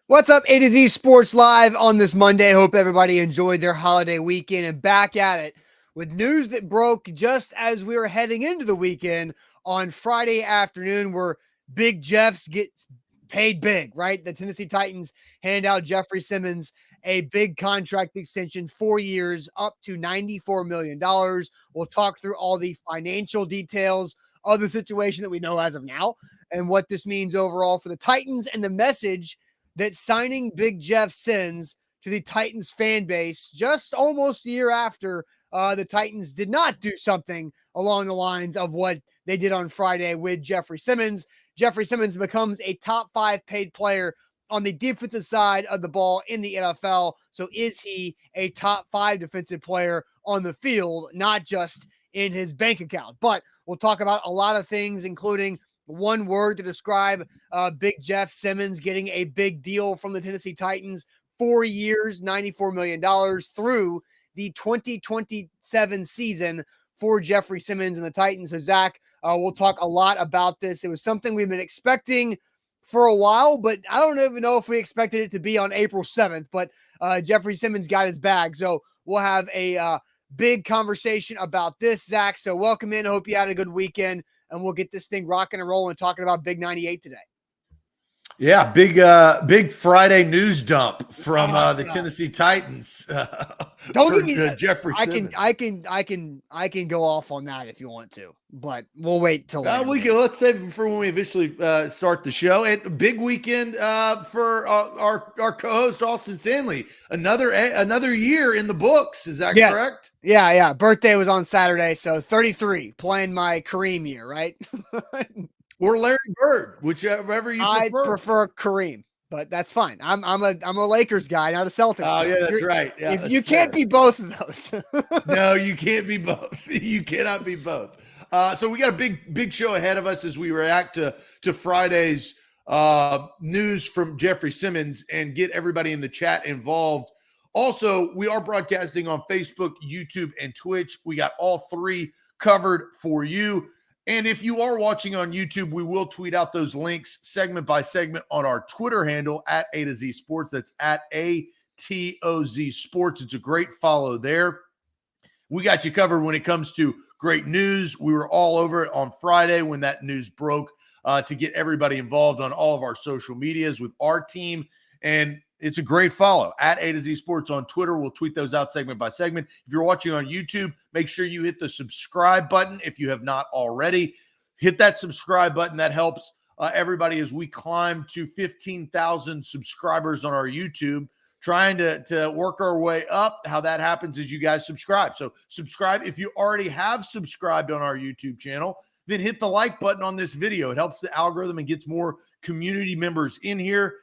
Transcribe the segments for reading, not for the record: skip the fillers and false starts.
What's up, A to Z Sports Live on this Monday. Hope everybody enjoyed their holiday weekend and back at it with news that broke just as we were heading into the weekend on Friday afternoon, where Big Jeffs gets paid big, right? The Tennessee Titans hand out Jeffery Simmons a big contract extension, 4 years, up to $94 million. We'll talk through all the financial details of the situation that we know as of now and what this means overall for the Titans and the message that signing Big Jeff sends to the Titans fan base just almost a year after the Titans did not do something along the lines of what they did on Friday with Jeffery Simmons. Jeffery Simmons becomes a top 5 paid player on the defensive side of the ball in the NFL. So is he a top 5 defensive player on the field, not just in his bank account? But we'll talk about a lot of things, including one word to describe Big Jeff Simmons getting a big deal from the Tennessee Titans, 4 years, $94 million through the 2027 season for Jeffery Simmons and the Titans. So, Zach, we'll talk a lot about this. It was something we've been expecting for a while, but I don't even know if we expected it to be on April 7th, but Jeffery Simmons got his bag. So we'll have a big conversation about this, Zach. So welcome in. I hope you had a good weekend, and we'll get this thing rocking and rolling talking about Big 98 today. Yeah, big Friday news dump from the Tennessee Titans. Don't get me Jeffery Simmons. I can go off on that if you want to, but we'll wait till later. Let's save it for when we officially start the show. And big weekend for our co-host Austin Stanley. Another year in the books. Is that correct? Yeah. Birthday was on Saturday, so 33, playing my Kareem year, right? Or Larry Bird, whichever you prefer. I prefer Kareem, but that's fine. I'm a Lakers guy, not a Celtics guy. Oh, yeah, that's right. Yeah, if you can't be both of those. No, you can't be both. You cannot be both. So we got a big show ahead of us as we react to Friday's news from Jeffery Simmons and get everybody in the chat involved. Also, we are broadcasting on Facebook, YouTube, and Twitch. We got all three covered for you. And if you are watching on YouTube, we will tweet out those links segment by segment on our Twitter handle at A to Z Sports. That's at ATOZ Sports. It's a great follow there. We got you covered when it comes to great news. We were all over it on Friday when that news broke to get everybody involved on all of our social medias with our team. And it's a great follow at A to Z Sports on Twitter. We'll tweet those out segment by segment. If you're watching on YouTube, make sure you hit the subscribe button if you have not already. Hit that subscribe button. That helps everybody as we climb to 15,000 subscribers on our YouTube, trying to work our way up. How that happens is you guys subscribe. So subscribe. If you already have subscribed on our YouTube channel, then hit the like button on this video. It helps the algorithm and gets more community members in here.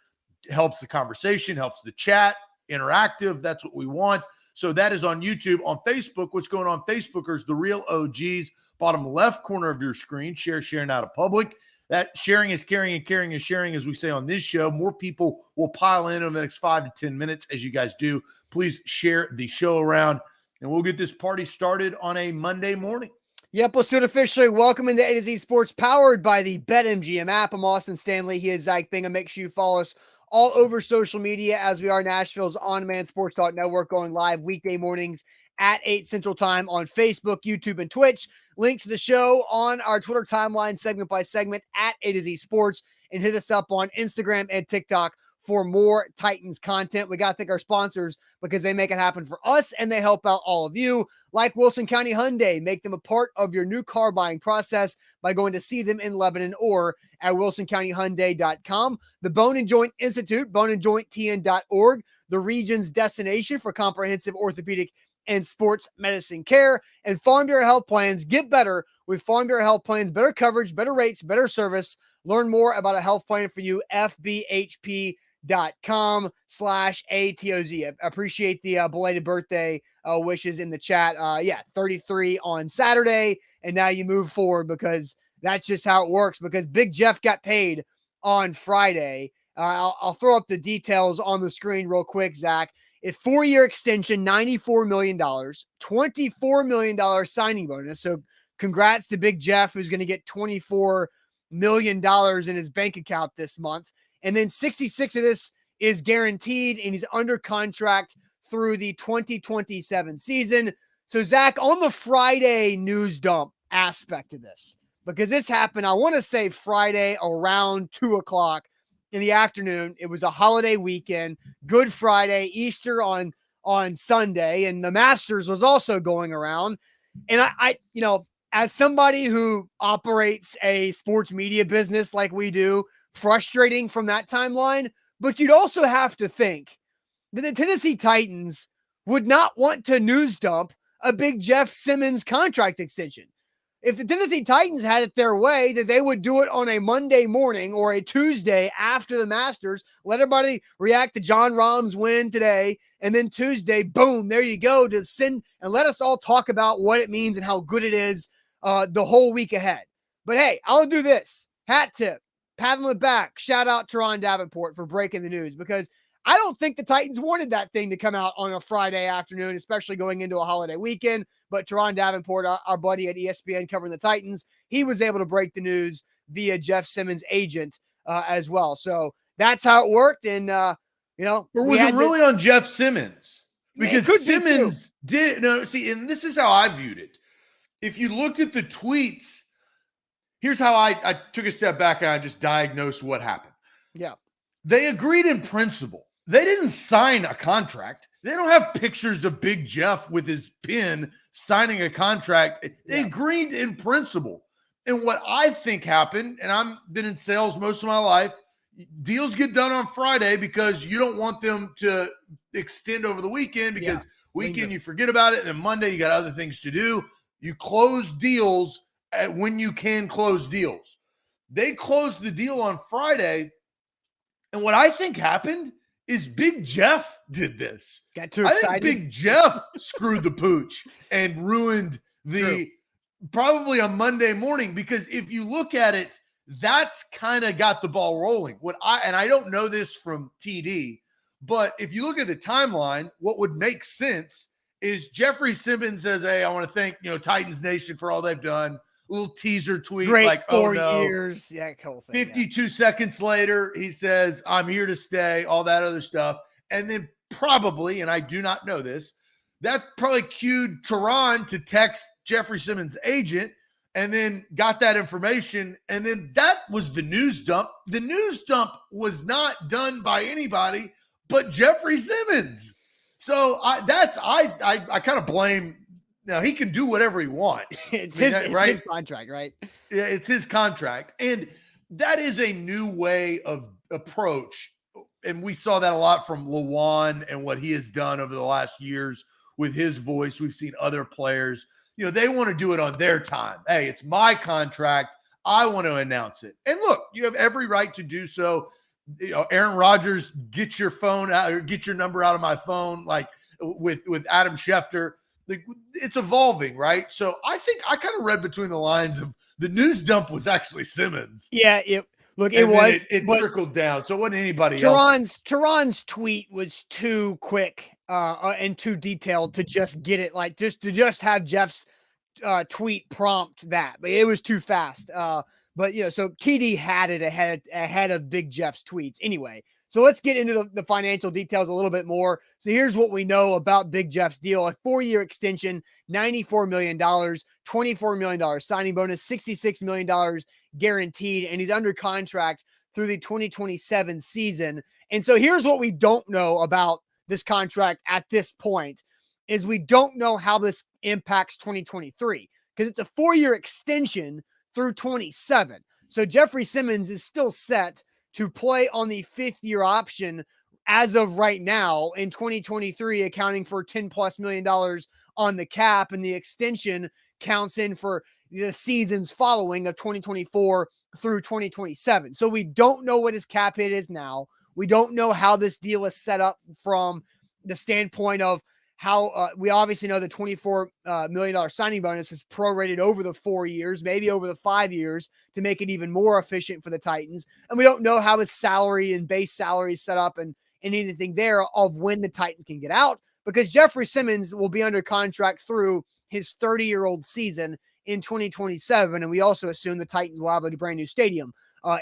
Helps the conversation, helps the chat, interactive. That's what we want. So that is on YouTube. On Facebook, what's going on? Facebookers, the real OGs, bottom left corner of your screen, sharing out of public. That sharing is caring and caring is sharing, as we say on this show. More people will pile in over the next 5 to 10 minutes as you guys do. Please share the show around, and we'll get this party started on a Monday morning. Yep, let's do it officially. Welcome into A to Z Sports, powered by the BetMGM app. I'm Austin Stanley. He is Zach Bingham. Make sure you follow us all over social media as we are Nashville's on-demand sports talk network, going live weekday mornings at 8 Central Time on Facebook, YouTube, and Twitch. Link to the show on our Twitter timeline segment by segment at A to Z Sports, and hit us up on Instagram and TikTok for more Titans content. We got to thank our sponsors because they make it happen for us and they help out all of you, like Wilson County Hyundai. Make them a part of your new car buying process by going to see them in Lebanon or at wilsoncountyhyundai.com. The Bone and Joint Institute, boneandjointtn.org, the region's destination for comprehensive orthopedic and sports medicine care, and Farm Bureau Health Plans. Get better with Farm Bureau Health Plans. Better coverage, better rates, better service. Learn more about a health plan for you, fbhp.com/ATOZ. I appreciate the belated birthday wishes in the chat. 33 on Saturday, and now you move forward because that's just how it works, because Big Jeff got paid on Friday. I'll throw up the details on the screen real quick, Zach. A 4-year extension, $94 million, $24 million signing bonus. So congrats to Big Jeff, who's going to get $24 million in his bank account this month. And then 66 of this is guaranteed, and he's under contract through the 2027 season. So, Zach, on the Friday news dump aspect of this, because this happened, I want to say Friday around 2 o'clock in the afternoon. It was a holiday weekend, Good Friday, Easter on Sunday, and the Masters was also going around. And I as somebody who operates a sports media business like we do, frustrating from that timeline, but you'd also have to think that the Tennessee Titans would not want to news dump a big Jeff Simmons contract extension. If the Tennessee Titans had it their way, that they would do it on a Monday morning or a Tuesday after the Masters, let everybody react to Jon Rahm's win today, and then Tuesday, boom, there you go, to send and let us all talk about what it means and how good it is the whole week ahead. But hey, I'll do this. Hat tip, pat on the back, shout out Teron Davenport for breaking the news, because I don't think the Titans wanted that thing to come out on a Friday afternoon, especially going into a holiday weekend. But Teron Davenport, our buddy at ESPN covering the Titans, he was able to break the news via Jeff Simmons' agent as well. So that's how it worked. And, or was it really on Jeff Simmons? Because Simmons did. No, see, and this is how I viewed it. If you looked at the tweets, here's how I took a step back and I just diagnosed what happened. Yeah. They agreed in principle. They didn't sign a contract. They don't have pictures of Big Jeff with his pen signing a contract. They agreed in principle. And what I think happened, and I've been in sales most of my life, deals get done on Friday because you don't want them to extend over the weekend, because weekend you forget about it, and then Monday you got other things to do. You close deals when you can close deals. They closed the deal on Friday, and what I think happened is Big Jeff did this. Got too excited. I think Big Jeff screwed the pooch and ruined probably a Monday morning, because if you look at it, that's kind of got the ball rolling. And I don't know this from TD, but if you look at the timeline, what would make sense is Jeffery Simmons says, "Hey, I want to thank Titans Nation for all they've done." A little teaser tweet, great, like 4 years. Yeah, cool thing. 52 seconds later, he says, "I'm here to stay," all that other stuff. And then probably, and I do not know this, that probably cued Teron to text Jeffery Simmons' agent, and then got that information. And then that was the news dump. The news dump was not done by anybody but Jeffery Simmons. So I kind of blame. Now, he can do whatever he wants. It's his contract, right? Yeah, it's his contract. And that is a new way of approach. And we saw that a lot from Lawan and what he has done over the last years with his voice. We've seen other players, they want to do it on their time. Hey, it's my contract. I want to announce it. And look, you have every right to do so. Aaron Rodgers, get your phone out, or get your number out of my phone, like with Adam Schefter. It's evolving, right? So I think I kind of read between the lines of the news dump was actually Simmons. Yeah, it trickled down. So it wasn't anybody else. Teron's tweet was too quick and too detailed to just get it, like just have Jeff's tweet prompt that, but it was too fast. But so TD had it ahead of Big Jeff's tweets anyway. So let's get into the financial details a little bit more. So here's what we know about Big Jeff's deal. A 4-year extension, $94 million, $24 million signing bonus, $66 million guaranteed, and he's under contract through the 2027 season. And so here's what we don't know about this contract at this point, is we don't know how this impacts 2023, because it's a 4-year extension through 27. So Jeffery Simmons is still set to play on the 5th-year option as of right now in 2023, accounting for $10+ million on the cap, and the extension counts in for the seasons following of 2024 through 2027. So we don't know what his cap hit is now. We don't know how this deal is set up from the standpoint of how we obviously know the $24 million signing bonus is prorated over the 4 years, maybe over the 5 years, to make it even more efficient for the Titans. And we don't know how his salary and base salary is set up and anything there of when the Titans can get out, because Jeffery Simmons will be under contract through his 30-year-old season in 2027. And we also assume the Titans will have a brand new stadium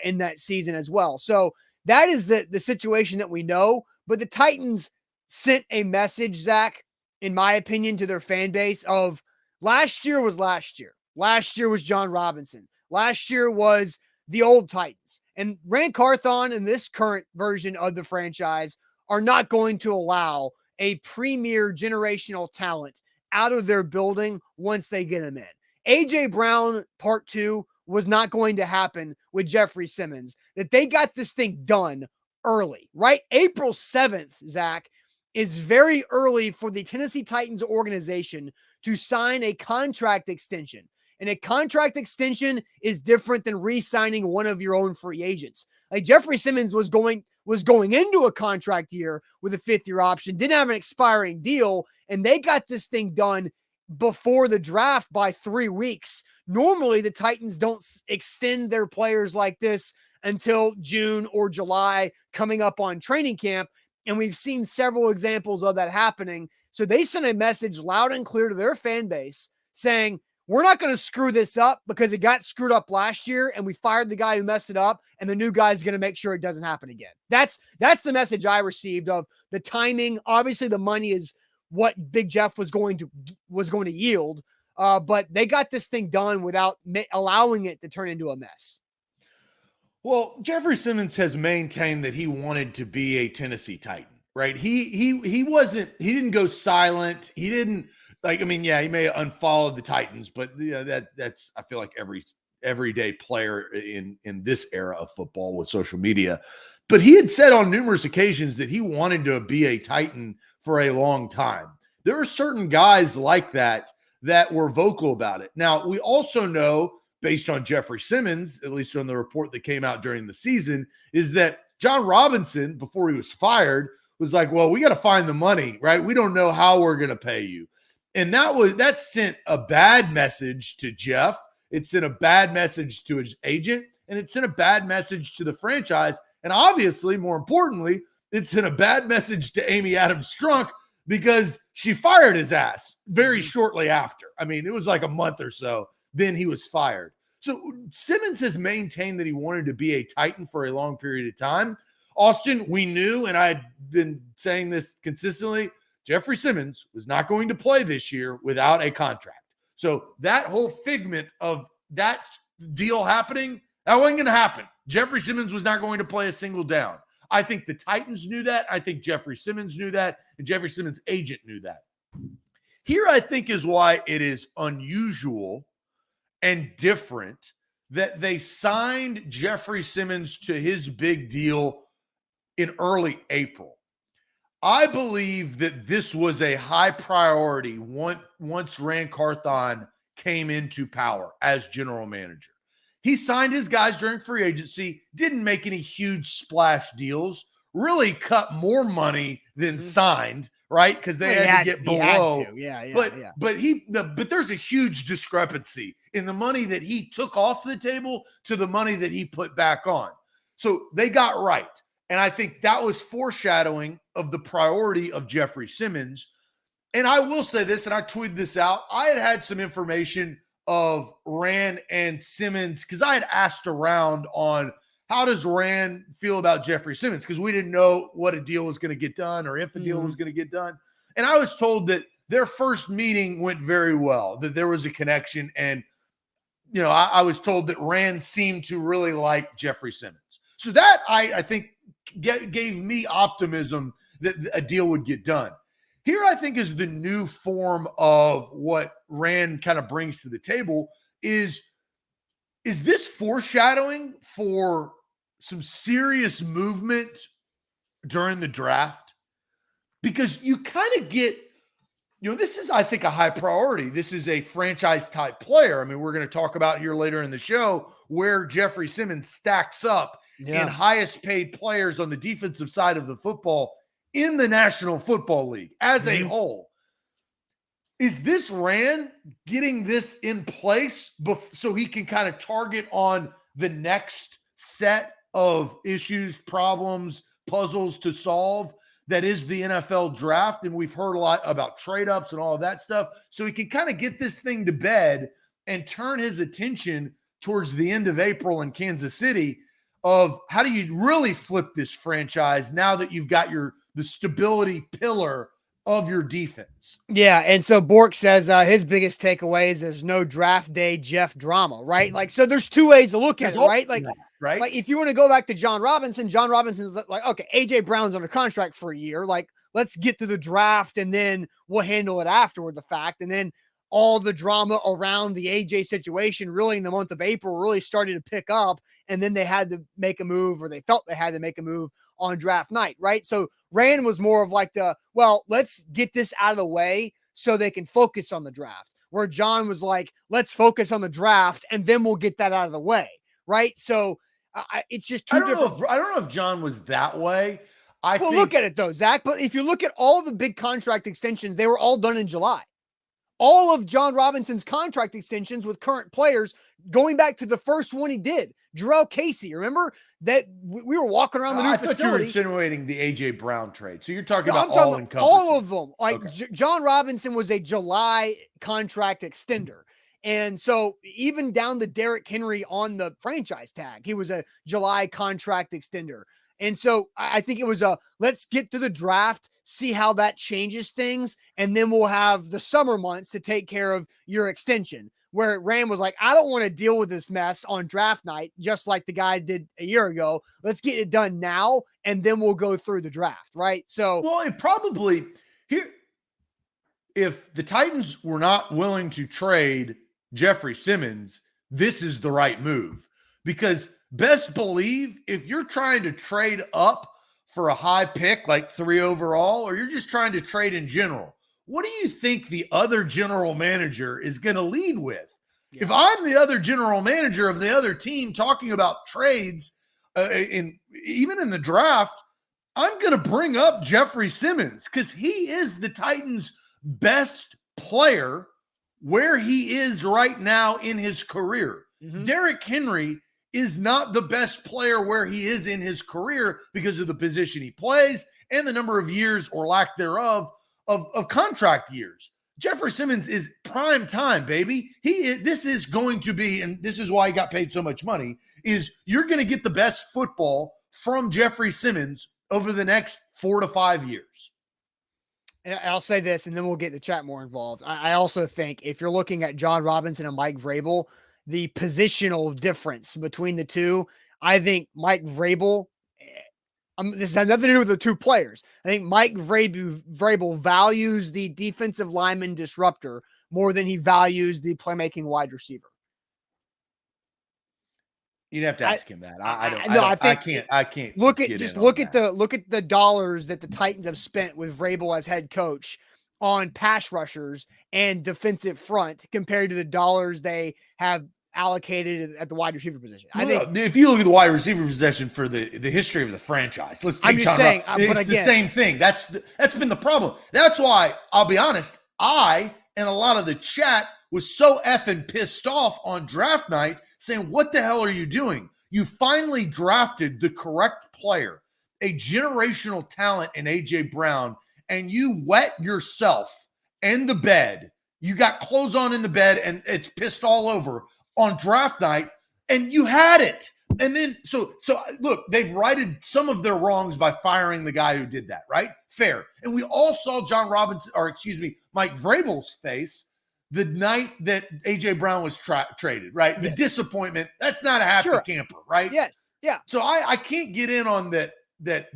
in that season as well. So that is the situation that we know. But the Titans sent a message, Zach, in my opinion, to their fan base of last year was last year. Last year was John Robinson. Last year was the old Titans. And Rand Carthon and this current version of the franchise are not going to allow a premier generational talent out of their building once they get him in. A.J. Brown part 2 was not going to happen with Jeffery Simmons. That they got this thing done early, right? April 7th, Zach, is very early for the Tennessee Titans organization to sign a contract extension. And a contract extension is different than re-signing one of your own free agents. Like Jeffery Simmons was going into a contract year with a 5th-year option, didn't have an expiring deal, and they got this thing done before the draft by 3 weeks. Normally, the Titans don't extend their players like this until June or July, coming up on training camp, and we've seen several examples of that happening. So they sent a message loud and clear to their fan base saying, we're not going to screw this up because it got screwed up last year and we fired the guy who messed it up, and the new guy's going to make sure it doesn't happen again. That's the message I received of the timing. Obviously, the money is what Big Jeff was going to yield, but they got this thing done without allowing it to turn into a mess. Well, Jeffery Simmons has maintained that he wanted to be a Tennessee Titan, right? He didn't go silent. He didn't. Like, I mean, yeah, he may have unfollowed the Titans, but that's I feel like every everyday player in this era of football with social media. But he had said on numerous occasions that he wanted to be a Titan for a long time. There are certain guys like that were vocal about it. Now, we also know, based on Jeffery Simmons, at least on the report that came out during the season, is that John Robinson, before he was fired, was like, well, we got to find the money, right? We don't know how we're going to pay you. And that sent a bad message to Jeff. It sent a bad message to his agent, and it sent a bad message to the franchise. And obviously, more importantly, it sent a bad message to Amy Adams Strunk because she fired his ass very shortly after. I mean, it was like a month or so. Then he was fired. So Simmons has maintained that he wanted to be a Titan for a long period of time. Austin, we knew, and I had been saying this consistently, Jeffery Simmons was not going to play this year without a contract. So that whole figment of that deal happening, that wasn't going to happen. Jeffery Simmons was not going to play a single down. I think the Titans knew that. I think Jeffery Simmons knew that, and Jeffery Simmons' agent knew that. Here, I think, is why it is unusual and different that they signed Jeffery Simmons to his big deal in early April. I believe that this was a high priority once Rand Carthon came into power as general manager. He signed his guys during free agency, didn't make any huge splash deals, really cut more money than signed, right? Because they had to get below. But there's a huge discrepancy in the money that he took off the table to the money that he put back on. So they got right. And I think that was foreshadowing of the priority of Jeffery Simmons. And I will say this, and I tweeted this out. I had some information of Rand and Simmons because I had asked around on how does Rand feel about Jeffery Simmons, because we didn't know what a deal was going to get done or if a deal was going to get done. And I was told that their first meeting went very well, that there was a connection. And, you know, I was told that Rand seemed to really like Jeffery Simmons. So that I think gave me optimism that a deal would get done. Here, I think, is the new form of what Rand kind of brings to the table is this foreshadowing for some serious movement during the draft? Because you kind of get, you know, this is, I think, a high priority. This is a franchise type player. I mean, we're going to talk about here later in the show where Jeffery Simmons stacks up in highest paid players on the defensive side of the football in the National Football League as a whole. Is this Rand getting this in place so he can kind of target on the next set of issues, problems, puzzles to solve that is the NFL draft? And we've heard a lot about trade-ups and all of that stuff. So he can kind of get this thing to bed and turn his attention towards the end of April in Kansas City. of how do you really flip this franchise now that you've got the stability pillar of your defense. Yeah, and so Bork says his biggest takeaway is there's no draft day Jeff drama, right? Like, so there's two ways to look at it, right? Like, right? Like if you want to go back to John Robinson's like, okay, AJ Brown's under contract for a year. Like, let's get to the draft and then we'll handle it afterward, the fact. And then all the drama around the AJ situation really in the month of April really started to pick up. And then they had to make a move, or they felt they had to make a move on draft night, right? So Rand was more of like let's get this out of the way so they can focus on the draft. Where John was like, let's focus on the draft and then we'll get that out of the way, right? So it's just two different. I don't know if John was that way. Look at it though, Zach. But if you look at all the big contract extensions, they were all done in July. All of John Robinson's contract extensions with current players, going back to the first one he did, Jarrell Casey. Remember that we were walking around the new facility. You were insinuating the AJ Brown trade. So you're talking about all of them. Like John Robinson was a July contract extender. And so even down to Derrick Henry on the franchise tag, he was a July contract extender. And so I think it was let's get to the draft, see how that changes things, and then we'll have the summer months to take care of your extension. Where Rand was like, I don't want to deal with this mess on draft night, just like the guy did a year ago. Let's get it done now, and then we'll go through the draft, right? So, well, it probably here, if the Titans were not willing to trade Jeffery Simmons, this is the right move. Because best believe if you're trying to trade up for a high pick, like 3 overall, or you're just trying to trade in general, what do you think the other general manager is going to lead with? Yeah. If I'm the other general manager of the other team talking about trades, even in the draft, I'm going to bring up Jeffery Simmons because he is the Titans' best player where he is right now in his career. Mm-hmm. Derrick Henry is not the best player where he is in his career because of the position he plays and the number of years or lack thereof of contract years. Jeffery Simmons is prime time, baby. This is going to be, and this is why he got paid so much money, is you're going to get the best football from Jeffery Simmons over the next 4 to 5 years. And I'll say this, and then we'll get the chat more involved. I also think if you're looking at John Robinson and Mike Vrabel, the positional difference between the two, I think Mike Vrabel, this has nothing to do with the two players. I think Mike Vrabel values the defensive lineman disruptor more than he values the playmaking wide receiver. You'd have to ask him that. I can't. Look at the dollars that the Titans have spent with Vrabel as head coach on pass rushers and defensive front compared to the dollars they have allocated at the wide receiver position. I think if you look at the wide receiver position for the history of the franchise, let's take John Ross. It's the same thing. That's been the problem. That's why I'll be honest. I and a lot of the chat was so effing pissed off on draft night saying, what the hell are you doing? You finally drafted the correct player, a generational talent in AJ Brown, and you wet yourself in the bed. You got clothes on in the bed and it's pissed all over on draft night, and you had it. And then, so look, they've righted some of their wrongs by firing the guy who did that, right? Fair. And we all saw Mike Vrabel's face the night that AJ Brown was traded, right? Yes. The disappointment, that's not a happy camper, right? Yes. Yeah. So I can't get in on that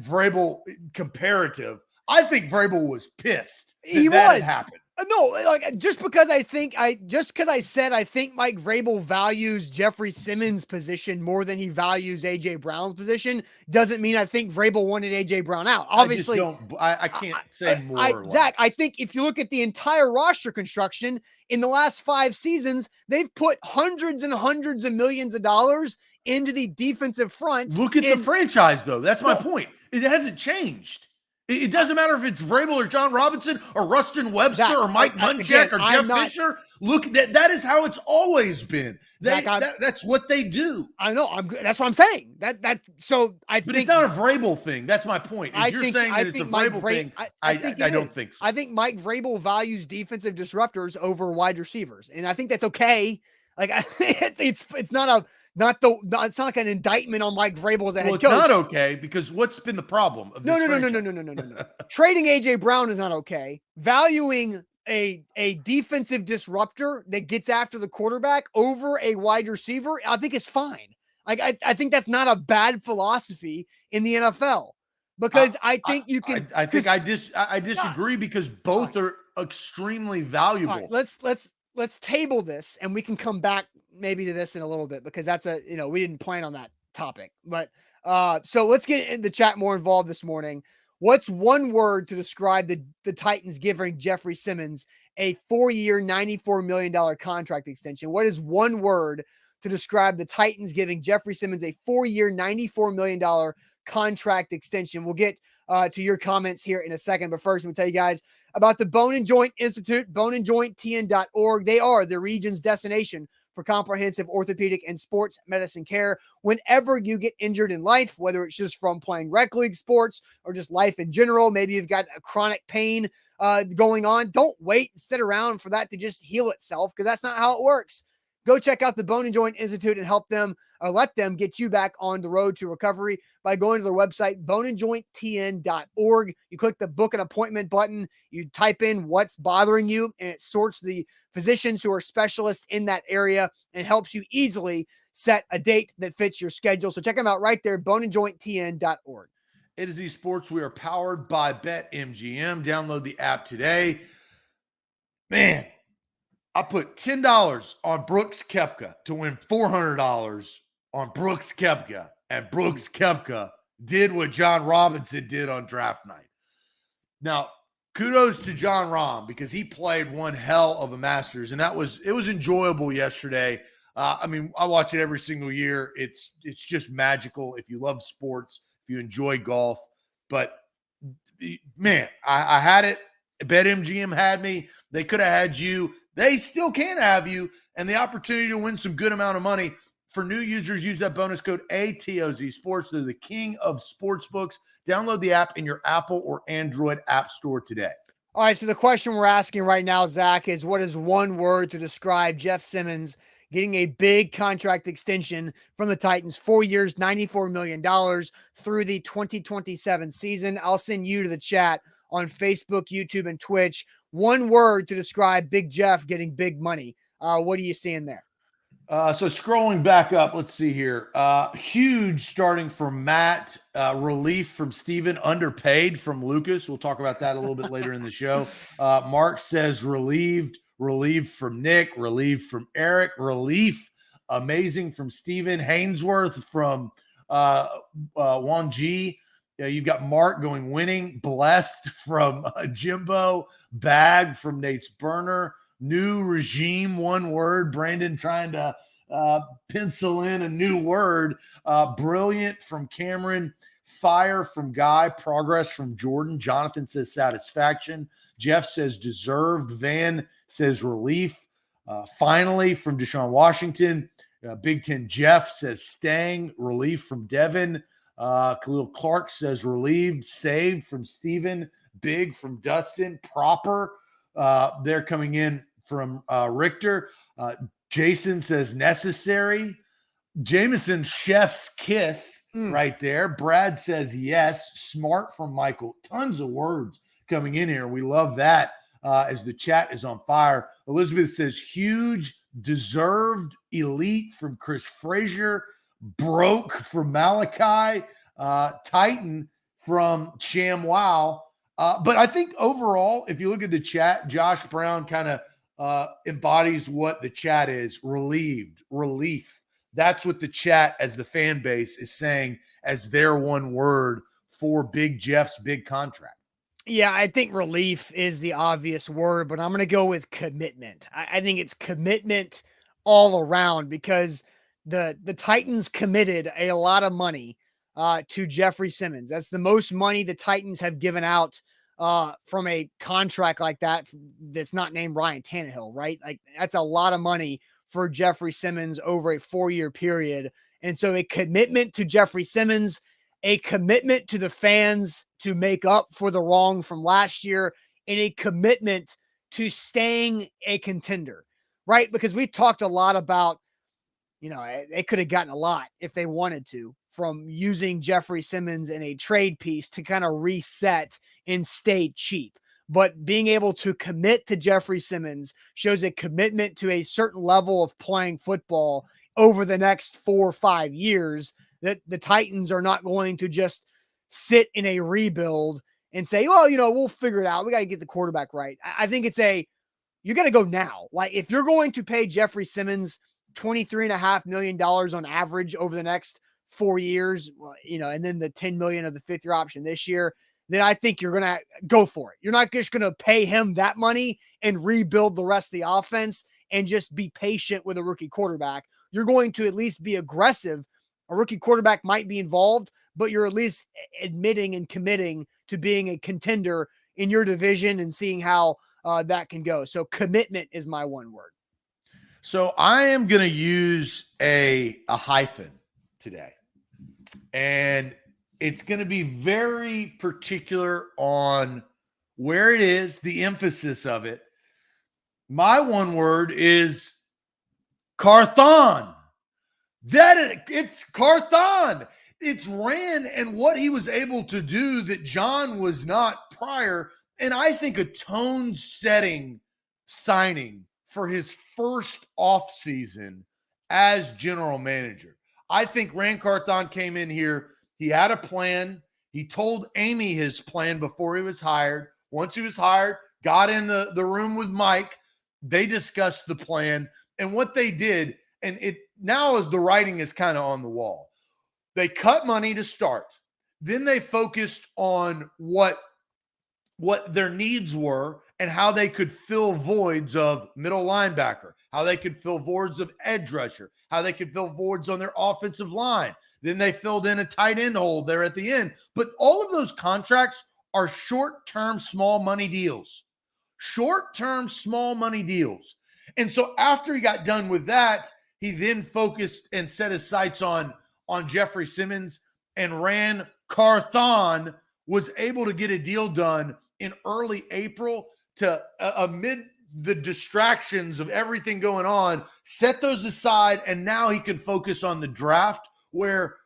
Vrabel comparative. I think Vrabel was pissed that happened. No, like just because I think Mike Vrabel values Jeffery Simmons' position more than he values AJ Brown's position doesn't mean I think Vrabel wanted AJ Brown out. Obviously, I can't say more. Or Zach, less. I think if you look at the entire roster construction in the last 5 seasons, they've put hundreds and hundreds of millions of dollars into the defensive front. Look at the franchise, though. That's my point. It hasn't changed. It doesn't matter if it's Vrabel or John Robinson or Rustin Webster or Mike Munchak or Jeff Fisher. Look, that is how it's always been. That's what they do. I know. That's what I'm saying. But it's not a Vrabel thing. That's my point. You're saying that it's a Vrabel thing. I don't think so. I think Mike Vrabel values defensive disruptors over wide receivers, and I think that's okay. Like it's not It's not like an indictment on Mike Vrabel as a head Well, it's coach. not okay because what's been the problem of this franchise? No. Trading AJ Brown is not okay. Valuing a defensive disruptor that gets after the quarterback over a wide receiver, I think is fine. Like I think that's not a bad philosophy in the NFL because I think you can. I disagree because both are extremely valuable. All right, let's table this and we can come back maybe to this in a little bit because that's we didn't plan on that topic. But so let's get in the chat more involved this morning. What's one word to describe the Titans giving Jeffery Simmons a 4-year, $94 million contract extension? What is one word to describe the Titans giving Jeffery Simmons a 4-year, $94 million contract extension? We'll get to your comments here in a second. But first, I'm going to tell you guys about the Bone and Joint Institute, boneandjointtn.org. They are the region's destination for comprehensive orthopedic and sports medicine care. Whenever you get injured in life, whether it's just from playing rec league sports or just life in general, maybe you've got a chronic pain going on, don't wait and sit around for that to just heal itself because that's not how it works. Go check out the Bone and Joint Institute and help them let them get you back on the road to recovery by going to their website, boneandjointtn.org. You click the book an appointment button, you type in what's bothering you, and it sorts the physicians who are specialists in that area and helps you easily set a date that fits your schedule. So check them out right there, boneandjointtn.org. A to Z Sports, we are powered by BetMGM. Download the app today. Man, I put $10 on Brooks Koepka to win $400 on Brooks Koepka, and Brooks Koepka did what John Robinson did on draft night. Now, kudos to John Rahm because he played one hell of a Masters, and it was enjoyable yesterday. I watch it every single year. It's just magical if you love sports, if you enjoy golf. But man, I had it. BetMGM had me. They could have had you. They still can have you, and the opportunity to win some good amount of money. For new users, use that bonus code ATOZ Sports. They're the king of sportsbooks. Download the app in your Apple or Android app store today. All right, so the question we're asking right now, Zach, is what is one word to describe Jeff Simmons getting a big contract extension from the Titans, 4 years, $94 million through the 2027 season? I'll send you to the chat on Facebook, YouTube, and Twitch. One word to describe Big Jeff getting big money. What are you seeing there? So scrolling back up, let's see here. Huge starting from Matt. Relief from Steven. Underpaid from Lucas. We'll talk about that a little bit later in the show. Mark says relieved. Relieved from Nick. Relieved from Eric. Relief. Amazing from Steven. Hainsworth from Juan G. You've got Mark going winning. Blessed from Jimbo. Bag from Nate's Burner. New regime, one word. Brandon trying to pencil in a new word. Brilliant from Cameron. Fire from Guy. Progress from Jordan. Jonathan says satisfaction. Jeff says deserved. Van says relief. Finally from Deshaun Washington. Big Ten Jeff says staying. Relief from Devin. Khalil Clark says relieved. Saved from Steven. Big from Dustin. Proper. They're coming in from Richter. Jason says necessary. Jameson, chef's kiss right there. Brad says yes. Smart from Michael. Tons of words coming in here. We love that as the chat is on fire. Elizabeth says huge, deserved, elite from Chris Frazier. Broke from Malachi. Titan from Sham Wow. But I think overall, if you look at the chat, Josh Brown kind of embodies what the chat is. Relieved, relief. That's what the chat as the fan base is saying as their one word for Big Jeff's big contract. Yeah, I think relief is the obvious word, but I'm going to go with commitment. I think it's commitment all around because the Titans committed a lot of money to Jeffery Simmons. That's the most money the Titans have given out from a contract like that that's not named Ryan Tannehill, right? Like that's a lot of money for Jeffery Simmons over a 4-year period. And so a commitment to Jeffery Simmons, a commitment to the fans to make up for the wrong from last year, and a commitment to staying a contender, right? Because we talked a lot about they could have gotten a lot if they wanted to from using Jeffery Simmons in a trade piece to kind of reset and stay cheap. But being able to commit to Jeffery Simmons shows a commitment to a certain level of playing football over the next 4 or 5 years, that the Titans are not going to just sit in a rebuild and say, well, we'll figure it out. We got to get the quarterback right. I think you got to go now. Like, if you're going to pay Jeffery Simmons $23.5 million on average over the next 4 years, and then the $10 million of the 5th-year option this year, then I think you're going to go for it. You're not just going to pay him that money and rebuild the rest of the offense and just be patient with a rookie quarterback. You're going to at least be aggressive. A rookie quarterback might be involved, but you're at least admitting and committing to being a contender in your division and seeing how that can go. So commitment is my one word. So I am going to use a hyphen today, and it's going to be very particular on where it is, the emphasis of it. My one word is Carthon. It's Carthon. It's Rand and what he was able to do that John was not prior. And I think a tone-setting signing for his first offseason as general manager. I think Rand Carthon came in here. He had a plan. He told Amy his plan before he was hired. Once he was hired, got in the room with Mike. They discussed the plan and what they did. And it now is the writing is kind of on the wall. They cut money to start. Then they focused on what their needs were and how they could fill voids of middle linebacker, how they could fill voids of edge rusher, how they could fill voids on their offensive line. Then they filled in a tight end hole there at the end. But all of those contracts are short-term small money deals. Short-term small money deals. And so after he got done with that, he then focused and set his sights on Jeffery Simmons, and Rand Carthon was able to get a deal done in early April to amid the distractions of everything going on, set those aside, and now he can focus on the draft where,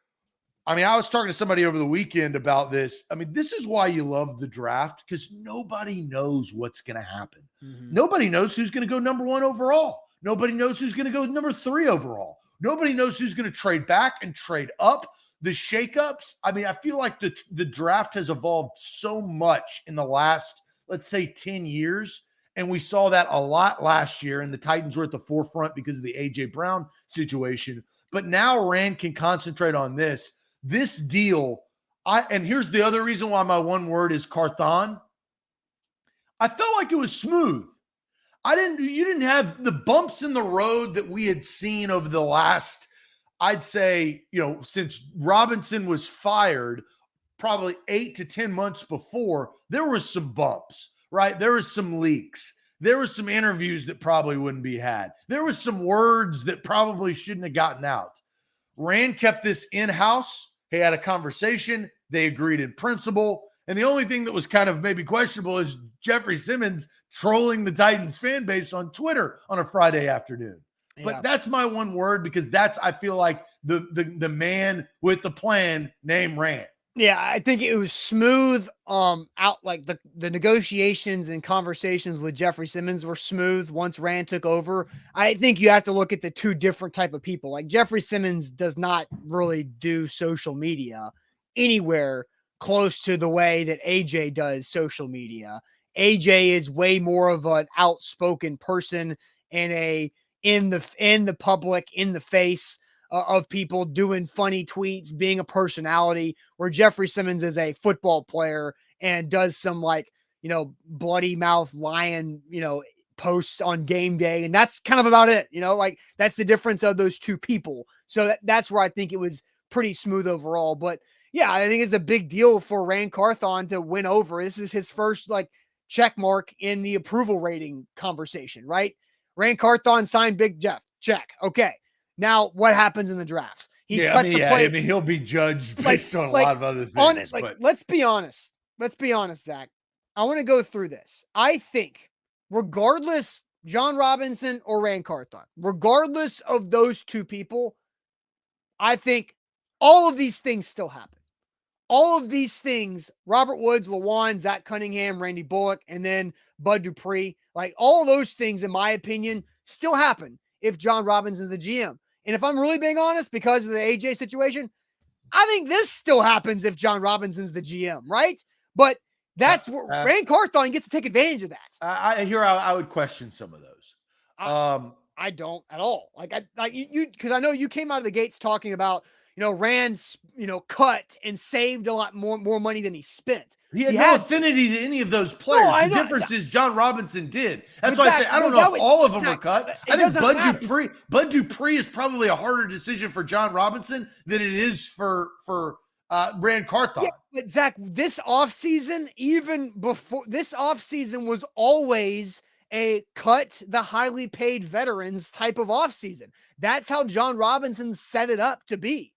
I was talking to somebody over the weekend about this. This is why you love the draft, because nobody knows what's going to happen. Mm-hmm. Nobody knows who's going to go number 1 overall. Nobody knows who's going to go number 3 overall. Nobody knows who's going to trade back and trade up. The shakeups, I feel like the draft has evolved so much in the last, let's say, 10 years. And we saw that a lot last year, and the Titans were at the forefront because of the A.J. Brown situation. But now Rand can concentrate on this. This deal, and here's the other reason why my one word is Carthon. I felt like it was smooth. You didn't have the bumps in the road that we had seen over the last, I'd say, since Robinson was fired, probably 8 to 10 months before, there was some bumps, right? There was some leaks. There was some interviews that probably wouldn't be had. There was some words that probably shouldn't have gotten out. Rand kept this in-house. He had a conversation. They agreed in principle. And the only thing that was kind of maybe questionable is Jeffery Simmons trolling the Titans fan base on Twitter on a Friday afternoon. Yeah. But that's my one word, because I feel like the man with the plan named Rand. Yeah, I think it was smooth out, like the negotiations and conversations with Jeffery Simmons were smooth once Rand took over. I think you have to look at the two different type of people. Like, Jeffery Simmons does not really do social media anywhere close to the way that AJ does social media. AJ is way more of an outspoken person and in the public, in the face of people, doing funny tweets, being a personality, where Jeffery Simmons is a football player and does some bloody mouth lion, posts on game day. And that's kind of about it, that's the difference of those two people. So that's where I think it was pretty smooth overall. But yeah, I think it's a big deal for Rand Carthon to win over. This is his first check mark in the approval rating conversation, right? Rand Carthon signed Big Jeff. Check. Okay. Now what happens in the draft? He'll be judged based on a lot of other things. Let's be honest. Let's be honest, Zach. I want to go through this. I think regardless John Robinson or Rand Carthon, regardless of those two people, I think all of these things still happen. All of these things, Robert Woods, Lawan, Zach Cunningham, Randy Bullock, and then Bud Dupree, like all those things, in my opinion, still happen if John Robinson's the GM. And if I'm really being honest, because of the AJ situation, I think this still happens if John Robinson's the GM, right? But that's where Rand Carthon gets to take advantage of that. I would question some of those. I don't at all. Because I know you came out of the gates talking about, Rand's, cut and saved a lot more money than he spent. He had no affinity to any of those players. The difference is John Robinson did. That's why I say I don't know if all of them were cut. I think Bud Dupree is probably a harder decision for John Robinson than it is for Rand Carthon. Yeah, but Zach, this offseason, even before this offseason, was always a cut the highly paid veterans type of offseason. That's how John Robinson set it up to be,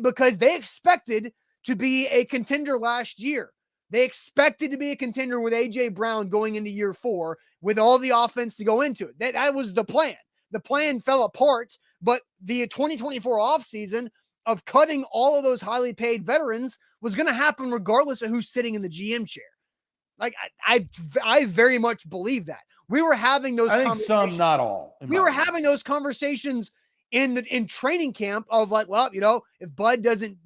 because they expected to be a contender last year. They expected to be a contender with A.J. Brown going into year 4 with all the offense to go into it. That was the plan. The plan fell apart, but the 2024 offseason of cutting all of those highly paid veterans was going to happen regardless of who's sitting in the GM chair. Like, I very much believe that. We were having those conversations. I think some, not all. We were having those conversations in training camp of like, well, if Bud doesn't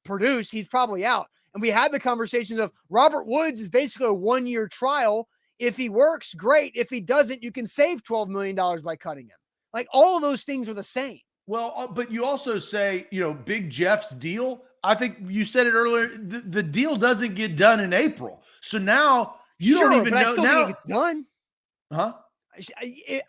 produce, he's probably out. And we had the conversations of Robert Woods is basically a 1-year trial. If he works, great. If he doesn't, you can save $12 million by cutting him. Like, all of those things are the same. Well, but you also say, Big Jeff's deal. I think you said it earlier. The deal doesn't get done in April. So now you don't even know. I still think it gets done. Huh?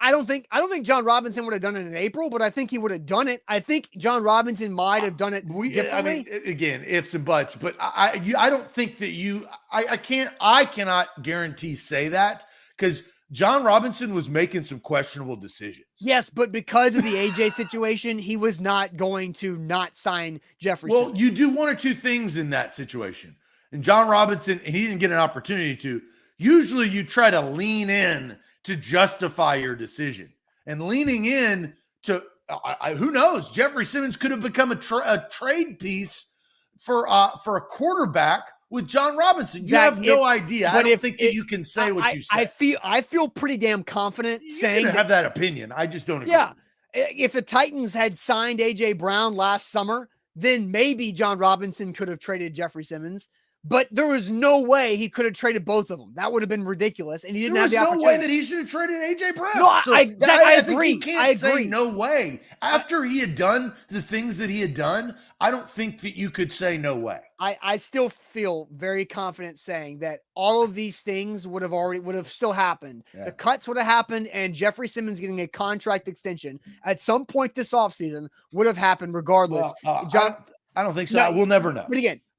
I don't think John Robinson would have done it in April, but I think he would have done it. I think John Robinson might have done it differently. I mean, again, ifs and buts, but I don't think that I cannot guarantee say that, because John Robinson was making some questionable decisions. Yes, but because of the AJ situation, he was not going to not sign Jeffery Simmons. Well, you do one or two things in that situation. And John Robinson, and he didn't get an opportunity to. Usually you try to lean in to justify your decision. And leaning in to, who knows, Jeffery Simmons could have become a trade piece for a quarterback with John Robinson. You have no idea. I don't think that you can say what you say. I feel pretty damn confident saying have that opinion. I just don't agree. Yeah. If the Titans had signed A.J. Brown last summer, then maybe John Robinson could have traded Jeffery Simmons. But there was no way he could have traded both of them. That would have been ridiculous, and he didn't have the opportunity. There was no way that he should have traded A.J. Brown. No, I agree. You can't say no way. After he had done the things that he had done, I don't think that you could say no way. I still feel very confident saying that all of these things would have still happened. Yeah. The cuts would have happened, and Jeffery Simmons getting a contract extension at some point this offseason would have happened regardless. John, I don't think so. No, we'll never know.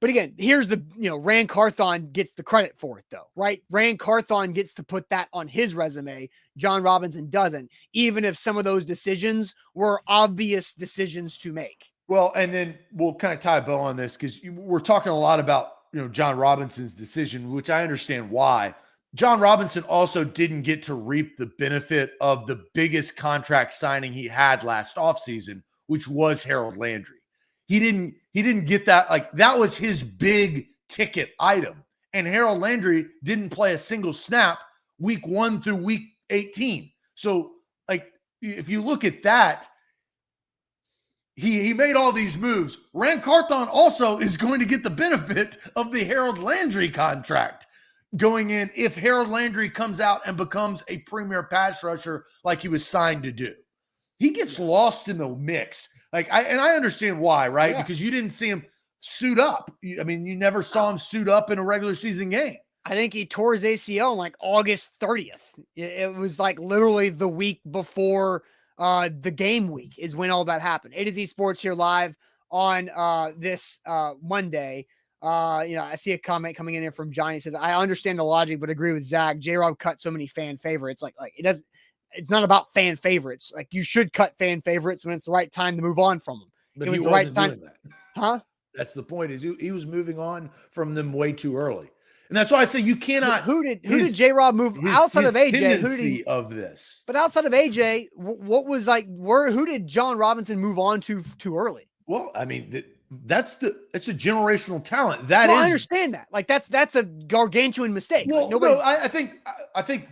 But again, here's the, Rand Carthon gets the credit for it though, right? Rand Carthon gets to put that on his resume. John Robinson doesn't, even if some of those decisions were obvious decisions to make. Well, and then we'll kind of tie a bow on this because we're talking a lot about, John Robinson's decision, which I understand why. John Robinson also didn't get to reap the benefit of the biggest contract signing he had last offseason, which was Harold Landry. He didn't get that. Like, that was his big ticket item. And Harold Landry didn't play a single snap week 1 through week 18. So, like, if you look at that, he made all these moves. Rand Carthon also is going to get the benefit of the Harold Landry contract going in if Harold Landry comes out and becomes a premier pass rusher like he was signed to do. He gets lost in the mix. Like, I understand why, right? Yeah. Because you didn't see him suit up. I mean, you never saw him suit up in a regular season game. I think he tore his ACL on like August 30th. It was like literally the week before the game week is when all that happened. A to Z Sports here live on this Monday. I see a comment coming in here from Johnny. He says, I understand the logic, but agree with Zach. J-Rob cut so many fan favorites. Like it doesn't. It's not about fan favorites. Like, you should cut fan favorites when it's the right time to move on from them. But he wasn't doing that. Huh? That's the point, is he was moving on from them way too early. And that's why I say you cannot. Who did J-Rob move outside of AJ? Who did he, of this? But outside of AJ, what was like? Who did John Robinson move on to too early? Well, I mean, it's a generational talent. I understand that. Like that's a gargantuan mistake. Well, like, no, I think